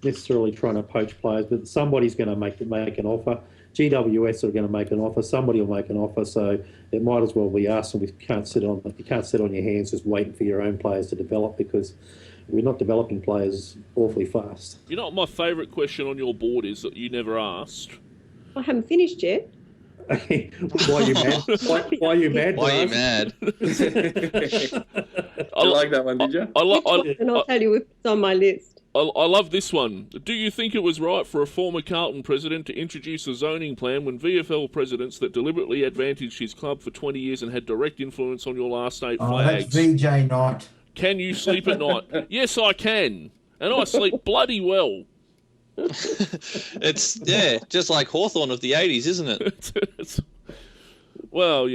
Speaker 8: necessarily trying to poach players, but somebody's going to make an offer. GWS are going to make an offer. Somebody will make an offer. So it might as well be us. And you can't sit on your hands just waiting for your own players to develop because we're not developing players awfully fast.
Speaker 1: You know what my favourite question on your board is that you never asked?
Speaker 3: I haven't finished yet.
Speaker 8: Why are you mad? Why are you mad?
Speaker 5: Why are you
Speaker 8: Darth?
Speaker 5: mad?
Speaker 1: I
Speaker 4: You
Speaker 1: lo-
Speaker 4: like that one, did you?
Speaker 1: I, lo-
Speaker 3: And I'll tell you if it's on my list.
Speaker 1: I love this one. Do you think it was right for a former Carlton president to introduce a zoning plan when VFL presidents that deliberately advantaged his club for 20 years and had direct influence on your last 8
Speaker 2: Oh, that's
Speaker 1: flags
Speaker 2: VJ Knight.
Speaker 1: Can you sleep at night? Yes, I can. And I sleep bloody well.
Speaker 5: It's, just like Hawthorn of the 80s, isn't it?
Speaker 1: Well,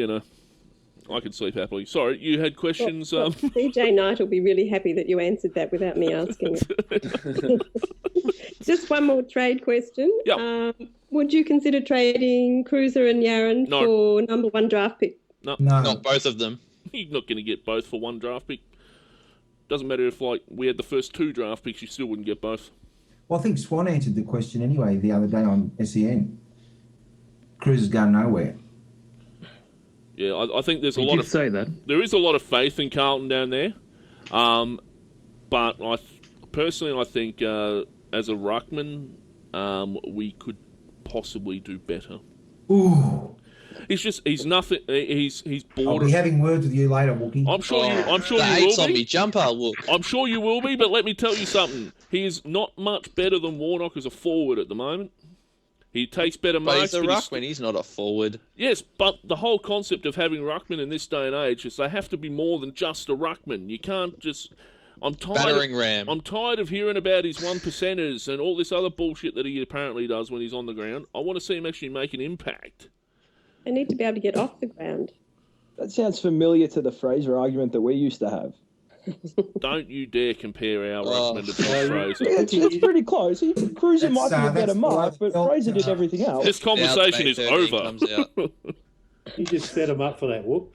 Speaker 1: I can sleep happily. Sorry, you had questions?
Speaker 3: CJ Knight will be really happy that you answered that without me asking it. Just one more trade question.
Speaker 1: Yep.
Speaker 3: Would you consider trading Cruiser and Yaron for number 1 draft pick?
Speaker 1: No.
Speaker 5: Not both of them.
Speaker 1: You're not going to get both for 1 draft pick. Doesn't matter if we had the first 2 draft picks, you still wouldn't get both.
Speaker 2: Well, I think Swan answered the question anyway the other day on SEN. Cruiser's going nowhere.
Speaker 1: Yeah, I think there's
Speaker 7: He did say that.
Speaker 1: There is a lot of faith in Carlton down there, but personally I think as a ruckman we could possibly do better.
Speaker 2: Ooh.
Speaker 1: He's nothing. He's
Speaker 2: I'll
Speaker 1: bored.
Speaker 2: be having words with you later, Wookie.
Speaker 1: I'm sure you
Speaker 5: The
Speaker 1: will
Speaker 5: hate's on
Speaker 1: be.
Speaker 5: me jumper, look.
Speaker 1: I'm sure you will be, but let me tell you something. He is not much better than Warnock as a forward at the moment. He takes better
Speaker 5: But
Speaker 1: marks.
Speaker 5: he's a ruckman, he's not a forward.
Speaker 1: Yes, but the whole concept of having ruckman in this day and age is they have to be more than just a ruckman. You can't just...
Speaker 5: Battering ram.
Speaker 1: I'm tired of hearing about his 1%ers and all this other bullshit that he apparently does when he's on the ground. I want to see him actually make an impact.
Speaker 3: They need to be able to get off the ground.
Speaker 6: That sounds familiar to the Fraser argument that we used to have.
Speaker 1: Don't you dare compare our ruckman to Bill Fraser.
Speaker 6: It's pretty close. Cruiser might be a better
Speaker 2: that's
Speaker 6: mark,
Speaker 2: the
Speaker 6: but Fraser did everything else.
Speaker 1: This conversation is over.
Speaker 5: Comes out.
Speaker 8: You just set him up for that, Whoop.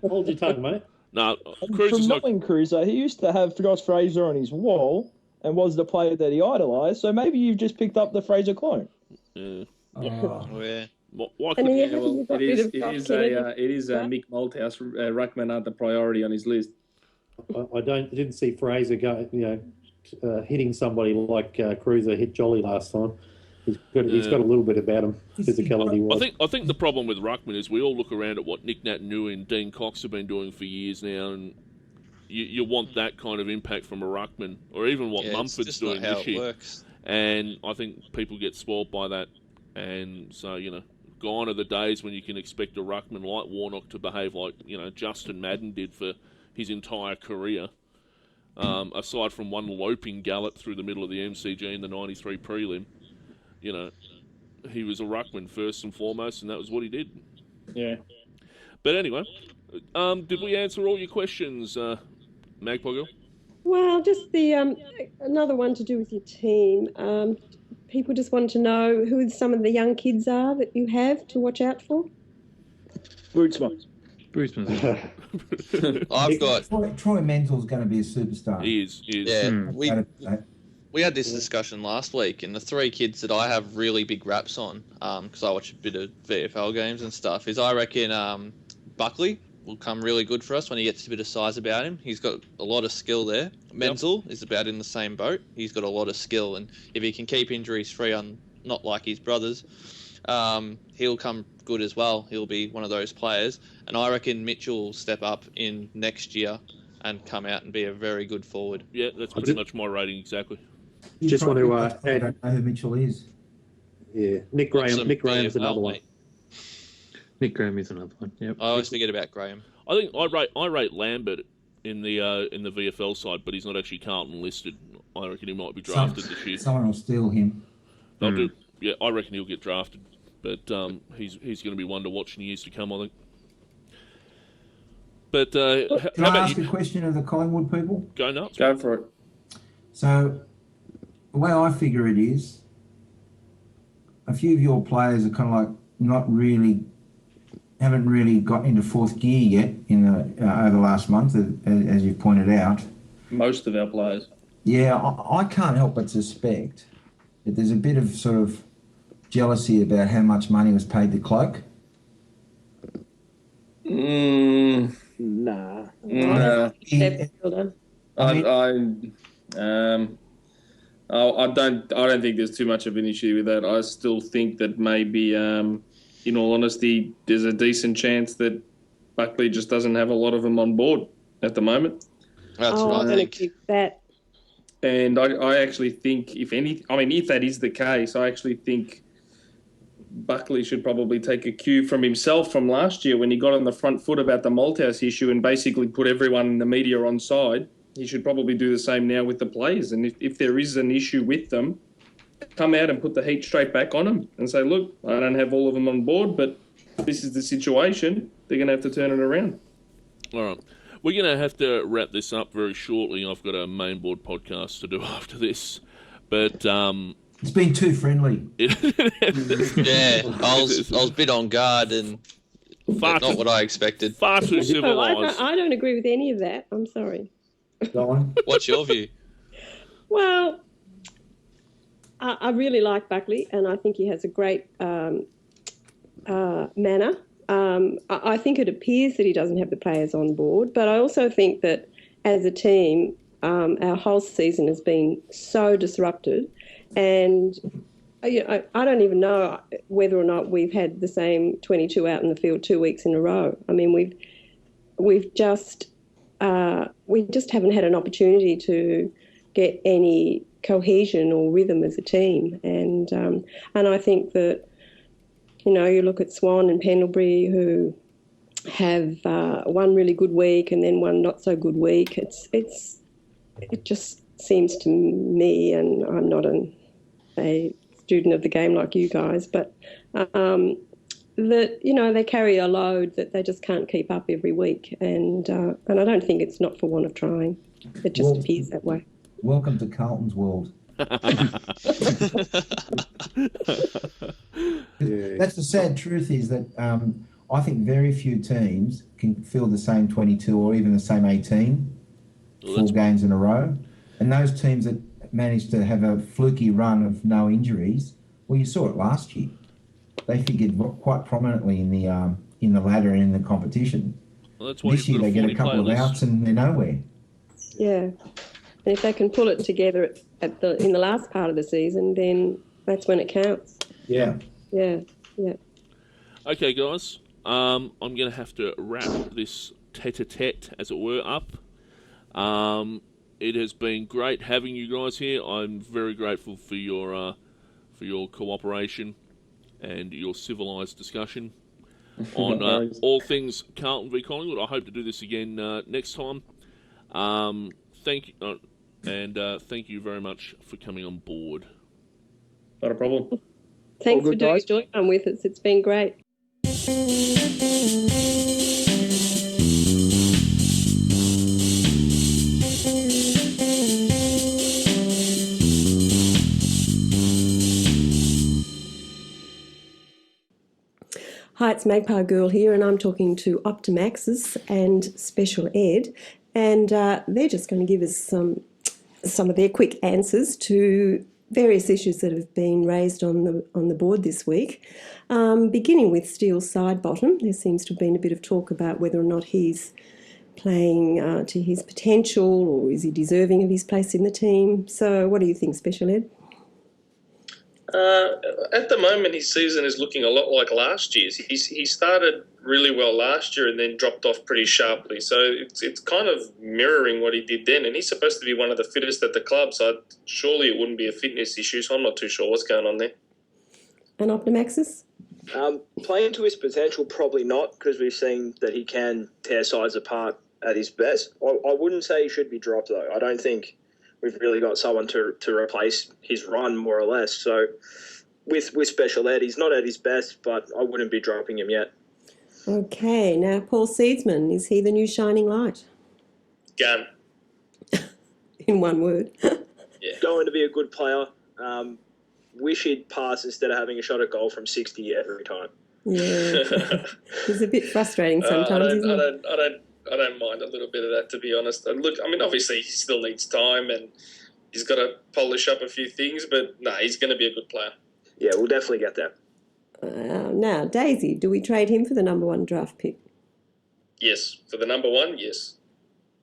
Speaker 8: Hold your tongue, mate.
Speaker 1: No,
Speaker 6: From
Speaker 1: Cruiser's not...
Speaker 6: knowing Cruiser, he used to have Josh Fraser on his wall and was the player that he idolised, so maybe you've just picked up the Fraser clone.
Speaker 1: Yeah.
Speaker 5: Yeah.
Speaker 1: Why
Speaker 3: And
Speaker 1: could...
Speaker 3: then you got rid of Josh Kennedy.
Speaker 4: it is Mick Malthouse. Ruckman aren't the priority on his list.
Speaker 8: I didn't see Fraser go, hitting somebody like Cruiser hit Jolly last time. He's got a little bit about him, physicality.
Speaker 1: I think the problem with ruckman is we all look around at what Nick Naitanui and Dean Cox have been doing for years now, and you want that kind of impact from a ruckman, or even what Mumford's doing this year.
Speaker 5: Works.
Speaker 1: And I think people get spoiled by that, and so gone are the days when you can expect a ruckman like Warnock to behave like Justin Madden did for his entire career. Aside from one loping gallop through the middle of the MCG in the 93 prelim, he was a ruckman first and foremost, and that was what he did.
Speaker 4: Yeah.
Speaker 1: But anyway, did we answer all your questions, Magpie Girl?
Speaker 3: Well, just the another one to do with your team. People just want to know who some of the young kids are that you have to watch out for.
Speaker 6: Bootsman.
Speaker 5: I've got...
Speaker 2: Troy Mental's going to be a superstar.
Speaker 1: He is.
Speaker 5: Yeah, we had this discussion last week, and the 3 kids that I have really big raps on, because I watch a bit of VFL games and stuff, is I reckon Buckley will come really good for us when he gets a bit of size about him. He's got a lot of skill there. Menzel is about in the same boat. He's got a lot of skill, and if he can keep injuries free, not like his brothers, he'll come good as well. He'll be one of those players, and I reckon Mitchell will step up in next year and come out and be a very good forward.
Speaker 1: Yeah, that's pretty much my rating exactly.
Speaker 8: Just want to
Speaker 2: I
Speaker 8: add.
Speaker 2: don't know who Mitchell is.
Speaker 8: Yeah, Nick Graham. Nick Graham's
Speaker 5: VFL,
Speaker 8: another one.
Speaker 5: mate.
Speaker 7: Nick Graham is another one. Yep.
Speaker 5: I always forget about Graham.
Speaker 1: I think I rate Lambert in the VFL side, but he's not actually Carlton listed. I reckon he might be drafted this year.
Speaker 2: Someone will steal him.
Speaker 1: They'll do. Yeah, I reckon he'll get drafted, but he's going to be one to watch in years to come, I think. But
Speaker 2: Can
Speaker 1: how
Speaker 2: I
Speaker 1: about
Speaker 2: ask
Speaker 1: you?
Speaker 2: a question of the Collingwood people?
Speaker 1: Go nuts.
Speaker 4: Go for it.
Speaker 2: So, the way I figure it is, a few of your players are kind of like haven't really got into fourth gear yet in over the last month, as you've pointed out.
Speaker 4: Most of our players.
Speaker 2: Yeah, I can't help but suspect that there's a bit of sort of jealousy about how much money was paid to Cloak.
Speaker 6: Nah.
Speaker 4: Nah. I don't think there's too much of an issue with that. I still think that maybe, in all honesty, there's a decent chance that Buckley just doesn't have a lot of them on board at the moment.
Speaker 5: That's what I think.
Speaker 3: That.
Speaker 4: And I actually think, if that is the case, I actually think Buckley should probably take a cue from himself from last year when he got on the front foot about the Malthouse issue and basically put everyone in the media on side. He should probably do the same now with the players. And if there is an issue with them, come out and put the heat straight back on them and say, look, I don't have all of them on board, but this is the situation. They're going to have to turn it around.
Speaker 1: All right. We're going to have to wrap this up very shortly. I've got a main board podcast to do after this. But
Speaker 2: it's been too friendly.
Speaker 5: Yeah, I was a bit on guard and not what I expected.
Speaker 1: Far too
Speaker 3: Oh,
Speaker 1: civilised.
Speaker 3: I don't agree with any of that. I'm sorry.
Speaker 2: Go on.
Speaker 5: What's your view?
Speaker 3: Well, I really like Buckley, and I think he has a great manner. I think it appears that he doesn't have the players on board, but I also think that as a team, our whole season has been so disrupted, and I don't even know whether or not we've had the same 22 out in the field 2 weeks in a row. I mean, we just haven't had an opportunity to get any cohesion or rhythm as a team, and I think that, you know, you look at Swan and Pendlebury, who have one really good week and then one not so good week. It just seems to me, and I'm not a student of the game like you guys, but that, you know, they carry a load that they just can't keep up every week, and I don't think it's not for want of trying. It just appears that way.
Speaker 2: Welcome to Carlton's world. That's the sad truth, is that I think very few teams can field the same 22 or even the same 18 full games in a row. And those teams that managed to have a fluky run of no injuries, well, you saw it last year. They figured quite prominently in the ladder and in the competition.
Speaker 1: Well, that's why
Speaker 2: this year they get a couple of outs and they're nowhere.
Speaker 3: Yeah. And if they can pull it together in the last part of the season, then that's when it counts.
Speaker 2: Yeah.
Speaker 3: Yeah.
Speaker 1: Okay, guys. I'm going to have to wrap this tete-a-tete, as it were, up. It has been great having you guys here. I'm very grateful for your cooperation and your civilised discussion on all things Carlton v Collingwood. I hope to do this again next time. Thank you, thank you very much for coming on board.
Speaker 4: Not a problem.
Speaker 3: Thanks for doing one with us. It's been great. Hi, it's Magpie Girl here, and I'm talking to Optimax's and Shpeshal Ed, and they're just going to give us some of their quick answers to various issues that have been raised on the board this week. Beginning with Steele's side bottom, there seems to have been a bit of talk about whether or not he's playing to his potential, or is he deserving of his place in the team. So what do you think, Shpeshal Ed?
Speaker 4: At the moment, his season is looking a lot like last year's. He started really well last year and then dropped off pretty sharply. So it's kind of mirroring what he did then. And he's supposed to be one of the fittest at the club, so surely it wouldn't be a fitness issue. So I'm not too sure what's going on there.
Speaker 3: And Optimax's?
Speaker 6: Playing to his potential, probably not, because we've seen that he can tear sides apart at his best. I wouldn't say he should be dropped, though. I don't think we've really got someone to replace his run, more or less. So with Shpeshal Ed, he's not at his best, but I wouldn't be dropping him yet.
Speaker 3: Okay, now Paul Seedsman, is he the new shining light?
Speaker 4: Gun.
Speaker 3: In one word.
Speaker 4: Yeah.
Speaker 6: Going to be a good player. Wish he'd pass instead of having a shot at goal from 60 every time.
Speaker 3: Yeah. It's a bit frustrating sometimes, isn't it?
Speaker 4: I don't mind a little bit of that, to be honest. And look, I mean, obviously he still needs time and he's got to polish up a few things, but no, he's going to be a good player.
Speaker 6: Yeah, we'll definitely get there.
Speaker 3: Now, Daisy, do we trade him for the number one draft pick?
Speaker 4: Yes. For the number one, yes.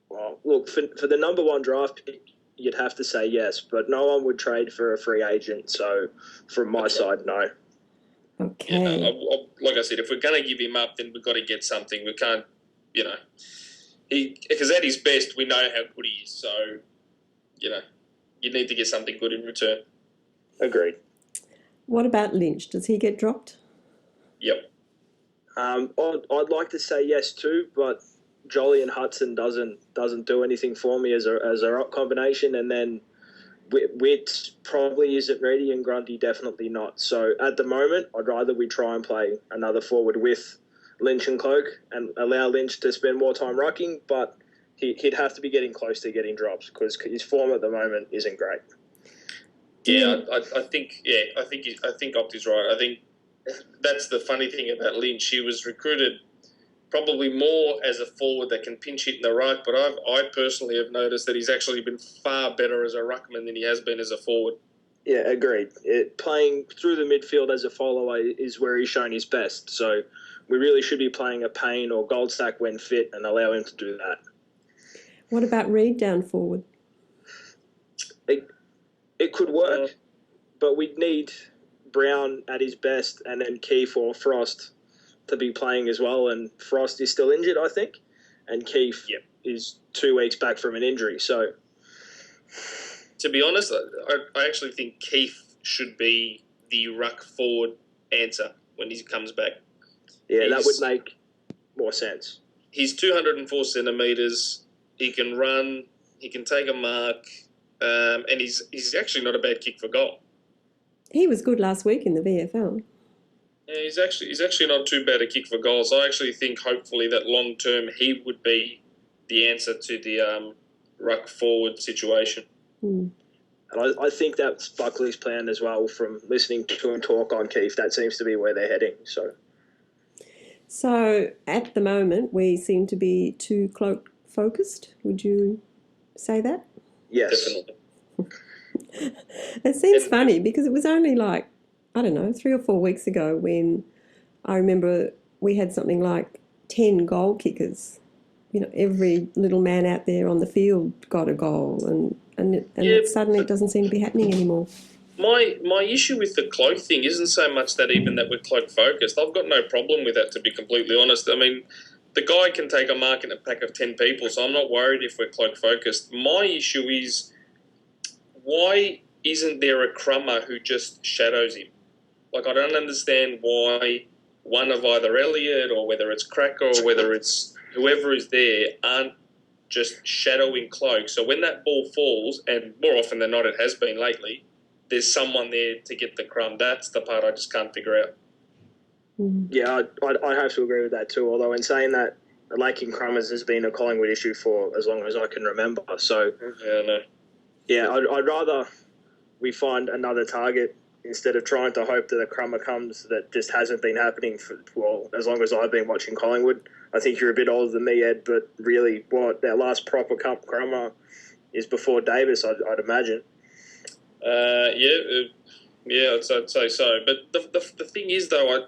Speaker 6: Well, look, for the number one draft pick, you'd have to say yes, but no one would trade for a free agent. So from my side, no.
Speaker 3: Okay.
Speaker 4: Yeah, like I said, if we're going to give him up, then we've got to get something. We can't, because at his best, we know how good he is. So, you need to get something good in return.
Speaker 6: Agreed.
Speaker 3: What about Lynch? Does he get dropped?
Speaker 4: Yep.
Speaker 6: I'd like to say yes too, but Jolly and Hudson doesn't do anything for me as a rock combination, and then Witt probably isn't ready, and Grundy definitely not. So at the moment, I'd rather we try and play another forward with Lynch and Cloak and allow Lynch to spend more time rucking, but he'd have to be getting close to getting drops because his form at the moment isn't great.
Speaker 4: Yeah, I think Opti's right. I think that's the funny thing about Lynch. He was recruited probably more as a forward that can pinch hit in the ruck, but I personally have noticed that he's actually been far better as a ruckman than he has been as a forward.
Speaker 6: Yeah, agreed. Playing through the midfield as a follower is where he's shown his best. So we really should be playing a Payne or Goldstack when fit and allow him to do that.
Speaker 3: What about Reid down forward?
Speaker 6: It could work, but we'd need Brown at his best and then Keefe or Frost to be playing as well. And Frost is still injured, I think, and Keefe is 2 weeks back from an injury. So,
Speaker 4: to be honest, I actually think Keefe should be the ruck forward answer when he comes back.
Speaker 6: Yeah, that would make more sense.
Speaker 4: He's 204 centimetres. He can run. He can take a mark. And he's actually not a bad kick for goal.
Speaker 3: He was good last week in the VFL.
Speaker 4: Yeah, he's actually not too bad a kick for goals. I actually think hopefully that long term he would be the answer to the ruck forward situation.
Speaker 3: Mm.
Speaker 6: And I think that's Buckley's plan as well. From listening to him talk on Keefe, that seems to be where they're heading.
Speaker 3: So at the moment, we seem to be too cloak focused. Would you say that?
Speaker 6: Yes.
Speaker 4: Definitely.
Speaker 3: It seems funny because it was only 3 or 4 weeks ago when I remember we had something like 10 goal kickers. You know, every little man out there on the field got a goal, and suddenly it doesn't seem to be happening anymore.
Speaker 4: My issue with the cloak thing isn't so much that even that we're cloak focused. I've got no problem with that, to be completely honest. I mean, the guy can take a mark in a pack of 10 people, so I'm not worried if we're cloak focused. My issue is, why isn't there a crummer who just shadows him? I don't understand why one of either Elliot or whether it's Cracker or whether it's whoever is there aren't just shadowing Cloak. So when that ball falls, and more often than not it has been lately, there's someone there to get the crumb. That's the part I just can't figure out.
Speaker 6: Yeah, I have to agree with that too, although in saying that, lacking crummers has been a Collingwood issue for as long as I can remember. So,
Speaker 4: yeah,
Speaker 6: I'd rather we find another target instead of trying to hope that a crummer comes. That just hasn't been happening for, as long as I've been watching Collingwood. I think you're a bit older than me, Ed, but really their last proper crummer is before Davis, I'd imagine.
Speaker 4: Yeah, I'd say so. But the thing is, though,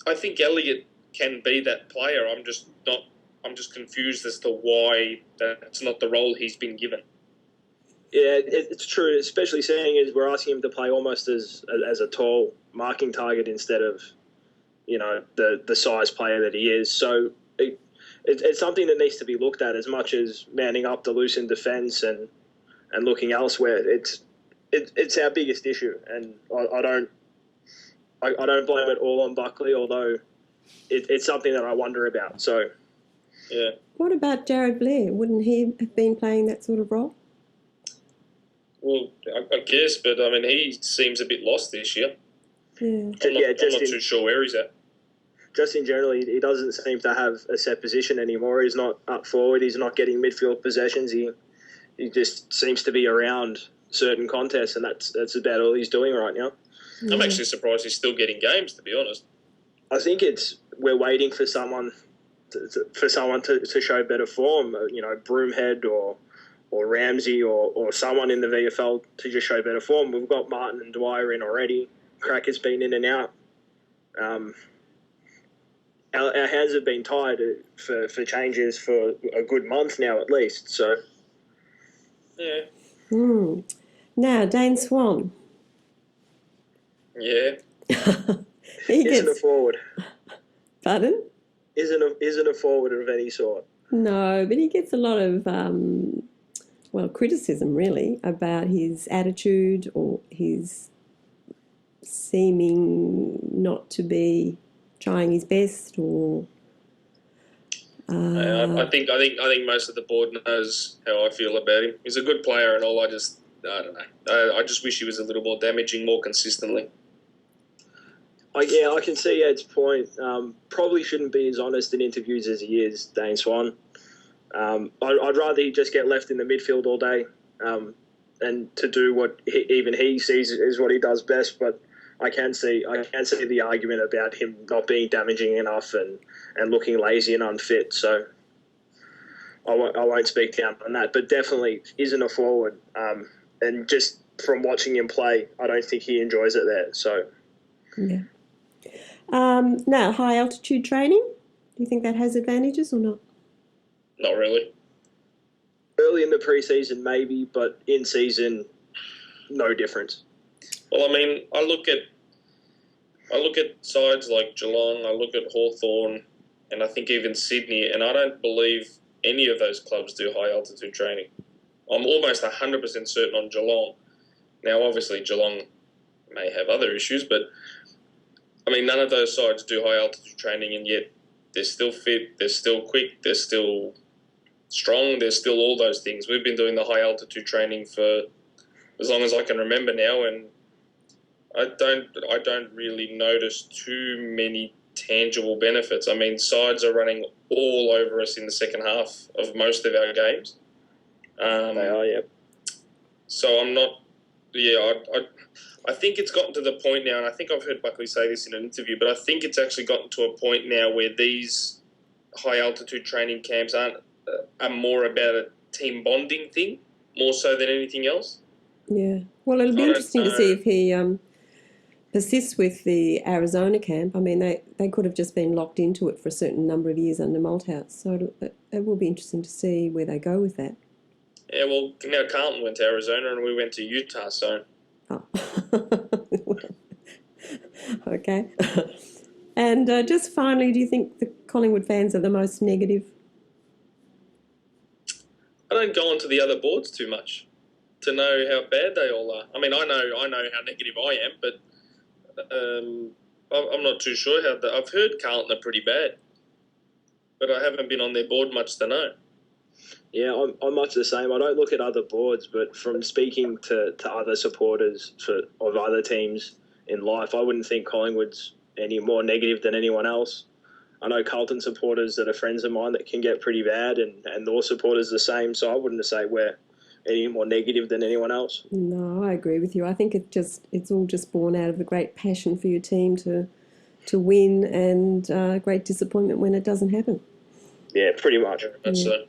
Speaker 4: I think Elliot can be that player. I'm just confused as to why that's not the role he's been given.
Speaker 6: Yeah, it's true, especially seeing as we're asking him to play almost as a tall marking target instead of, the size player that he is. So it's something that needs to be looked at as much as manning up the loose in defence and looking elsewhere. It's our biggest issue, and I don't blame it all on Buckley, although it's something that I wonder about. So, yeah.
Speaker 3: What about Jared Blair? Wouldn't he have been playing that sort of role?
Speaker 4: Well, I guess, but I mean, he seems a bit lost this year.
Speaker 3: Yeah.
Speaker 4: I'm not too sure where he's at.
Speaker 6: Just in general, he doesn't seem to have a set position anymore. He's not up forward. He's not getting midfield possessions. He just seems to be around certain contests, and that's about all he's doing right now.
Speaker 4: I'm actually surprised he's still getting games, to be honest.
Speaker 6: I think we're waiting for someone to show better form. Broomhead or Ramsey or someone in the VFL to just show better form. We've got Martin and Dwyer in already. Cracker's been in and out. Our hands have been tied for changes for a good month now at least. So,
Speaker 4: yeah.
Speaker 3: Now, Dane Swan.
Speaker 4: Yeah.
Speaker 6: Isn't a forward.
Speaker 3: Pardon?
Speaker 6: Isn't a forward of any sort.
Speaker 3: No, but he gets a lot of criticism really about his attitude or his seeming not to be trying his best, or?
Speaker 4: I think most of the board knows how I feel about him. He's a good player and all. I don't know. I just wish he was a little more damaging, more consistently.
Speaker 6: I can see Ed's point. Probably shouldn't be as honest in interviews as he is, Dane Swan. I'd rather he just get left in the midfield all day and to do what even he sees is what he does best. But I can see the argument about him not being damaging enough and looking lazy and unfit. So I won't speak down on that. But definitely isn't a forward. And just from watching him play, I don't think he enjoys it there. So
Speaker 3: yeah. Now, high altitude training. Do you think that has advantages or not?
Speaker 4: Not really.
Speaker 6: Early in the pre-season, maybe, but in season, no difference.
Speaker 4: Well, I mean, I look at sides like Geelong, I look at Hawthorn, and I think even Sydney, and I don't believe any of those clubs do high altitude training. I'm almost 100% certain on Geelong. Now, obviously, Geelong may have other issues, but I mean, none of those sides do high altitude training, and yet they're still fit, they're still quick, they're still strong, they're still all those things. We've been doing the high altitude training for as long as I can remember now, and I don't really notice too many tangible benefits. I mean, sides are running all over us in the second half of most of our games.
Speaker 6: They are, yeah.
Speaker 4: So I'm not. Yeah, I think it's gotten to the point now, and I think I've heard Buckley say this in an interview, but I think it's actually gotten to a point now where these high altitude training camps are more about a team bonding thing, more so than anything else.
Speaker 3: Yeah. Well, it'll be interesting to see if he persists with the Arizona camp. I mean, they could have just been locked into it for a certain number of years under Malthouse, so it will be interesting to see where they go with that.
Speaker 4: Yeah, well, now Carlton went to Arizona and we went to Utah, so...
Speaker 3: Oh. Okay. And just finally, do you think the Collingwood fans are the most negative?
Speaker 4: I don't go onto the other boards too much to know how bad they all are. I mean, I know how negative I am, but I'm not too sure how... I've heard Carlton are pretty bad, but I haven't been on their board much to know.
Speaker 6: Yeah, I'm much the same. I don't look at other boards, but from speaking to other supporters of other teams in life, I wouldn't think Collingwood's any more negative than anyone else. I know Carlton supporters that are friends of mine that can get pretty bad, and all supporters the same, so I wouldn't say we're any more negative than anyone else.
Speaker 3: No, I agree with you. I think it's all just born out of a great passion for your team to win and great disappointment when it doesn't happen.
Speaker 6: Yeah, pretty much.
Speaker 4: That's so.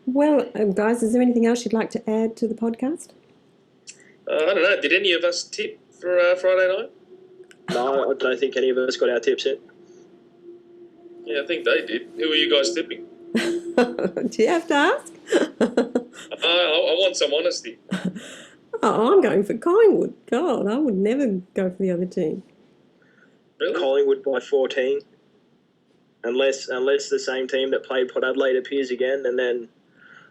Speaker 3: Well, guys, is there anything else you'd like to add to the podcast?
Speaker 4: I don't know. Did any of us tip for Friday night?
Speaker 6: No, I don't think any of us got our tips yet.
Speaker 4: Yeah, I think they did. Who were you guys tipping?
Speaker 3: Do you have to ask?
Speaker 4: I want some honesty.
Speaker 3: Oh, I'm going for Collingwood. God, I would never go for the other team.
Speaker 4: Really?
Speaker 6: Collingwood by 14. Unless the same team that played Port Adelaide appears again, and then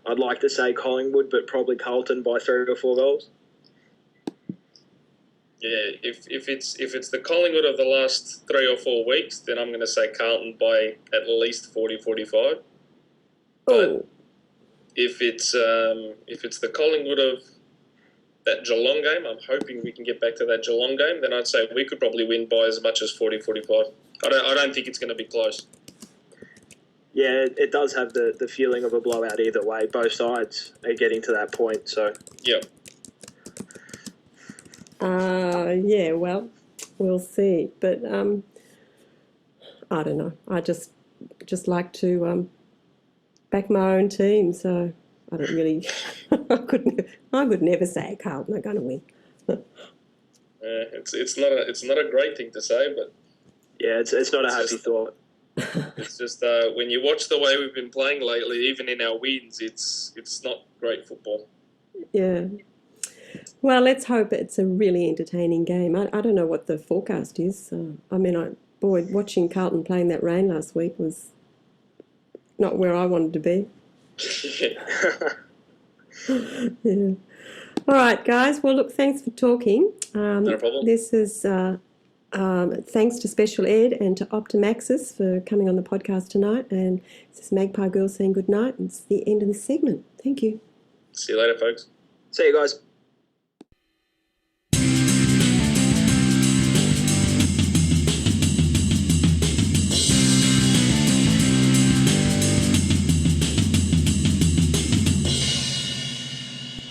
Speaker 6: I'd like to say Collingwood, but probably Carlton by 3 or 4 goals.
Speaker 4: Yeah, if it's the Collingwood of the last 3 or 4 weeks, then I'm going to say Carlton by at least 40-45. But if it's the Collingwood of that Geelong game, I'm hoping we can get back to that Geelong game, then I'd say we could probably win by as much as 40-45. I don't think it's going to be close.
Speaker 6: Yeah, it does have the feeling of a blowout either way. Both sides are getting to that point, so...
Speaker 4: Yeah.
Speaker 3: Yeah, well, we'll see. But I don't know. I just like to back my own team, so I don't really... I could never say Carlton are going to win.
Speaker 4: It's not a great thing to say, but...
Speaker 6: Yeah, it's not a happy thought.
Speaker 4: It's just when you watch the way we've been playing lately, even in our wins, it's not great football.
Speaker 3: Yeah. Well, let's hope it's a really entertaining game. I don't know what the forecast is. I mean, watching Carlton playing that rain last week was not where I wanted to be. Yeah. All right, guys. Well, look, thanks for talking.
Speaker 4: No problem.
Speaker 3: This is Thanks to Shpeshal Ed and to Optimaxis for coming on the podcast tonight. And this is Magpie Girl saying good night. It's the end of the segment. Thank you.
Speaker 4: See you later, folks.
Speaker 6: See you guys.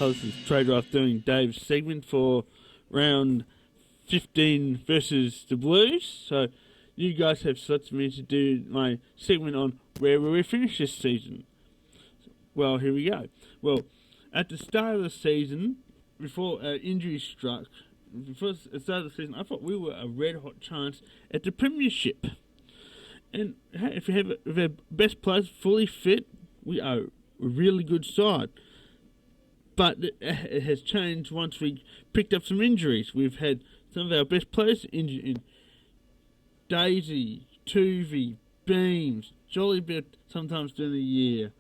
Speaker 1: This is TradeDraft doing Dave's segment for round 15 versus the Blues. So you guys have selected me to do my segment on where will we finish this season. Well, here we go. Well, at the start of the season, before injury struck, before the start of the season, I thought we were a red-hot chance at the premiership. And if we have our best players fully fit, we are a really good side. But it has changed once we picked up some injuries. We've had some of our best players injured in Daisy, Tuvey, Beams, Jolly bit sometimes during the year.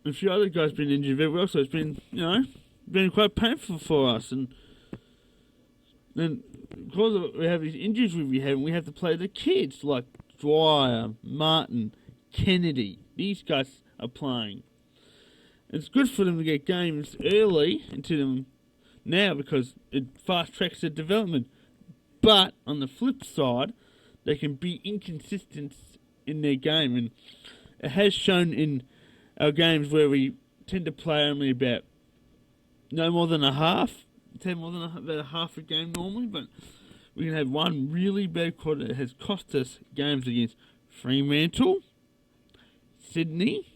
Speaker 1: A few other guys been injured very well, so it's been, been quite painful for us. And then because we have these injuries we have to play the kids like Dwyer, Martin, Kennedy. These guys are playing. It's good for them to get games early into them now because it fast tracks their development. But on the flip side, they can be inconsistent in their game, and it has shown in our games where we tend to play only about no more than a half, about a half a game normally, but we can have one really bad quarter that has cost us games against Fremantle, Sydney,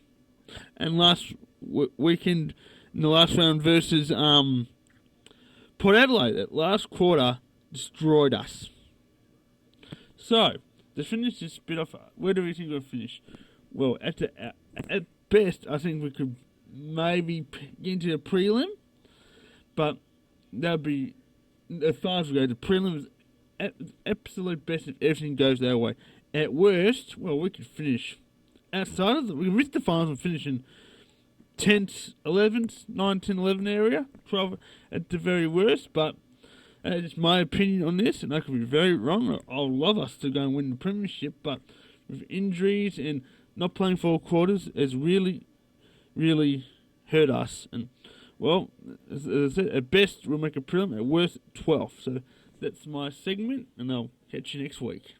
Speaker 1: and last weekend in the last round versus Port Adelaide. That last quarter destroyed us. So, to finish this bit off, where do we think we'll finish? Well, at best, I think we could maybe get into the prelim, but that would be, as far as we go, the prelim is at absolute best if everything goes our way. At worst, well, we could finish outside of we can miss the finals and finish in 10th, 11th, 9, 10, 11 area, 12 at the very worst, but that's just my opinion on this, and I could be very wrong. I'll love us to go and win the premiership, but with injuries and not playing 4 quarters has really, really hurt us. And, well, as I said, at best we'll make a prelim, at worst 12th. So that's my segment, and I'll catch you next week.